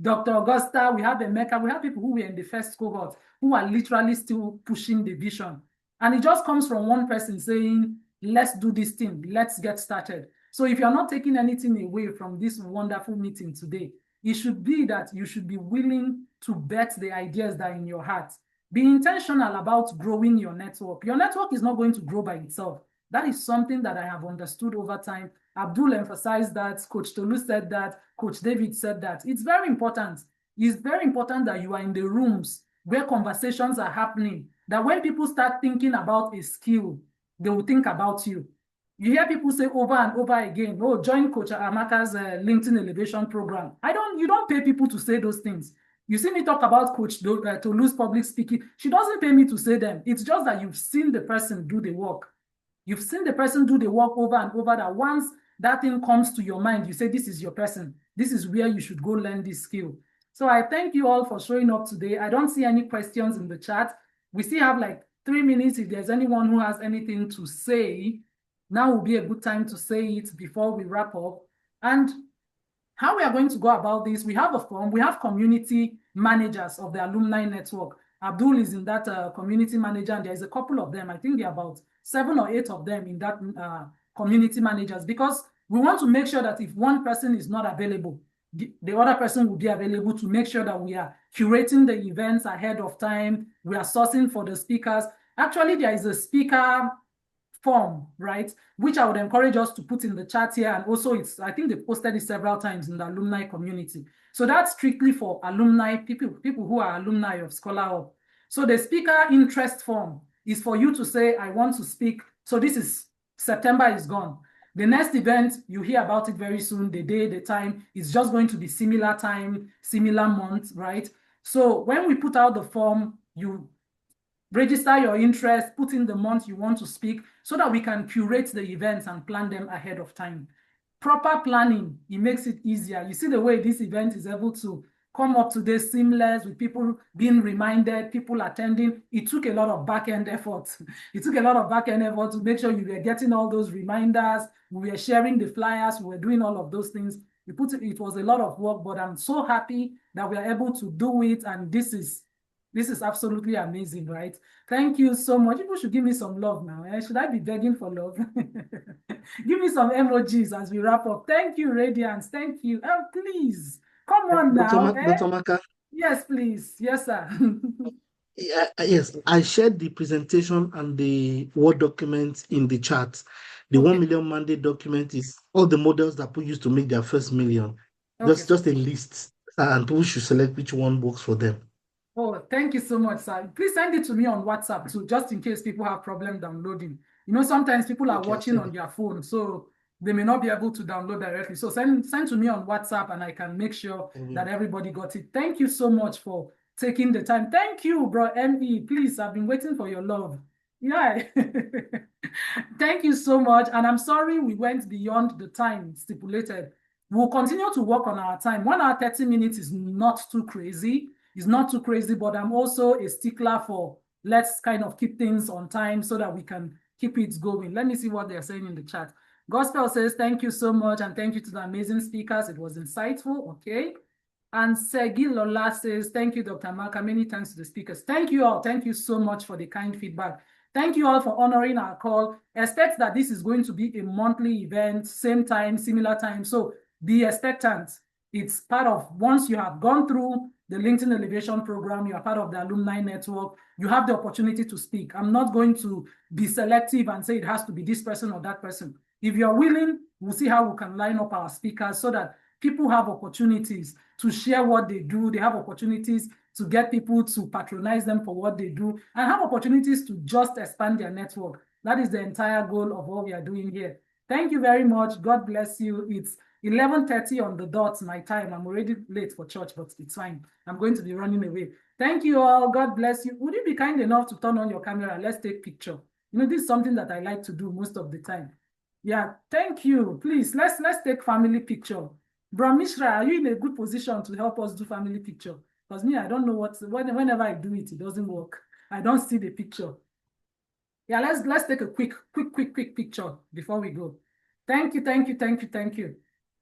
Dr. Augusta, we have Amaka, we have people who were in the first cohort who are literally still pushing the vision. And it just comes from one person saying, let's do this thing, let's get started. So if you're not taking anything away from this wonderful meeting today, it should be that you should be willing to bet the ideas that are in your heart. Be intentional about growing your network. Your network is not going to grow by itself. That is something that I have understood over time. Abdul emphasized that, Coach Tolu said that, Coach David said that. It's very important. It's very important that you are in the rooms where conversations are happening, that when people start thinking about a skill, they will think about you. You hear people say over and over again, oh, join Coach Amaka's LinkedIn Elevation Program. You don't pay people to say those things. You see me talk about Coach Tolu's public speaking. She doesn't pay me to say them. It's just that you've seen the person do the work. You've seen the person do the work over and over, that once that thing comes to your mind, you say, this is your person. This is where you should go learn this skill. So I thank you all for showing up today. I don't see any questions in the chat. We still have like 3 minutes. If there's anyone who has anything to say, now will be a good time to say it before we wrap up. And how we are going to go about this, we have a form. We have community managers of the alumni network. Abdul is in that community manager, and there's a couple of them. I think there are about 7 or 8 of them in that community managers, because we want to make sure that if one person is not available, the other person will be available, to make sure that we are curating the events ahead of time. We are sourcing for the speakers. Actually, there is a speaker form, right, which I would encourage us to put in the chat here. And also, I think they've posted it several times in the alumni community. So that's strictly for alumni, people who are alumni of ScholarUP. So the speaker interest form is for you to say, I want to speak. So this is September is gone. The next event, you hear about it very soon. The day, the time, it's just going to be similar time, similar month, right? So when we put out the form, you register your interest, put in the month you want to speak, so that we can curate the events and plan them ahead of time. Proper planning, it makes it easier. You see the way this event is able to come up today seamless, with people being reminded, people attending. It took a lot of back-end effort. It took a lot of back-end effort to make sure you were getting all those reminders. We were sharing the flyers. We were doing all of those things. It was a lot of work, but I'm so happy that we are able to do it. And this is absolutely amazing, right? Thank you so much. People should give me some love now. Should I be begging for love? Give me some emojis as we wrap up. Thank you, Radiance. Thank you. Oh, please. Come on now. Dr. Amaka. Yes, please. Yes, sir. Yes, I shared the presentation and the Word document in the chat. The Okay. 1 million mandate document is all the models that people use to make their first million. Okay. Just a list, and people should select which one works for them. Oh, thank you so much, sir. Please send it to me on WhatsApp too, just in case people have problem downloading. You know, sometimes people are watching on their phone, so they may not be able to download directly. So send to me on WhatsApp, and I can make sure that everybody got it. Thank you so much for taking the time. Thank you, bro. ME. Please, I've been waiting for your love. Yeah. Thank you so much. And I'm sorry we went beyond the time stipulated. We'll continue to work on our time. 1 hour, 30 minutes is not too crazy. It's not too crazy, but I'm also a stickler for let's kind of keep things on time so that we can keep it going. Let me see what they're saying in the chat. Gospel says, thank you so much, and thank you to the amazing speakers. It was insightful. Okay. And Segi Lola says, thank you, Dr. Amaka. Many thanks to the speakers. Thank you all. Thank you so much for the kind feedback. Thank you all for honoring our call. Expect that this is going to be a monthly event, same time, similar time. So be expectant. It's part of, once you have gone through the LinkedIn Elevation Program, you are part of the alumni network, you have the opportunity to speak. I'm not going to be selective and say it has to be this person or that person. If you're willing, we'll see how we can line up our speakers so that people have opportunities to share what they do. They have opportunities to get people to patronize them for what they do, and have opportunities to just expand their network. That is the entire goal of what we are doing here. Thank you very much. God bless you. It's 11:30 on the dot, my time. I'm already late for church, but it's fine. I'm going to be running away. Thank you all. God bless you. Would you be kind enough to turn on your camera? Let's take picture. You know, this is something that I like to do most of the time. Yeah, thank you. Please, let's take family picture. Bro Mishra, are you in a good position to help us do family picture? Because me, I don't know whenever I do it, it doesn't work. I don't see the picture. Yeah, let's take a quick picture before we go. Thank you.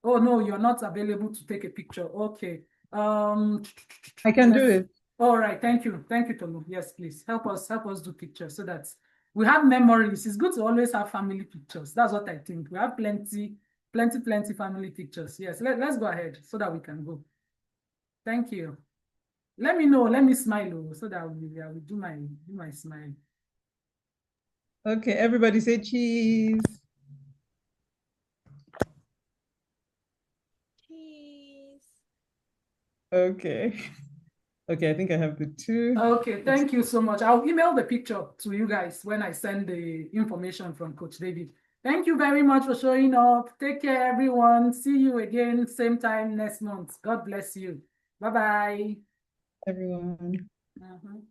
Oh no, you're not available to take a picture. Okay. I can do it. All right, thank you, Tolu. Yes, please help us do pictures so that we have memories. It's good to always have family pictures. That's what I think. We have plenty Plenty family pictures. Yes, let's go ahead so that we can go. Thank you. Let me know. Let me smile so that I will do my smile. Okay, everybody say cheese. Cheese. Okay. Okay, I think I have the two. Okay, thank you so much. I'll email the picture to you guys when I send the information from Coach David. Thank you very much for showing up. Take care, everyone. See you again, same time next month. God bless you. Bye-bye. Everyone. Mhm.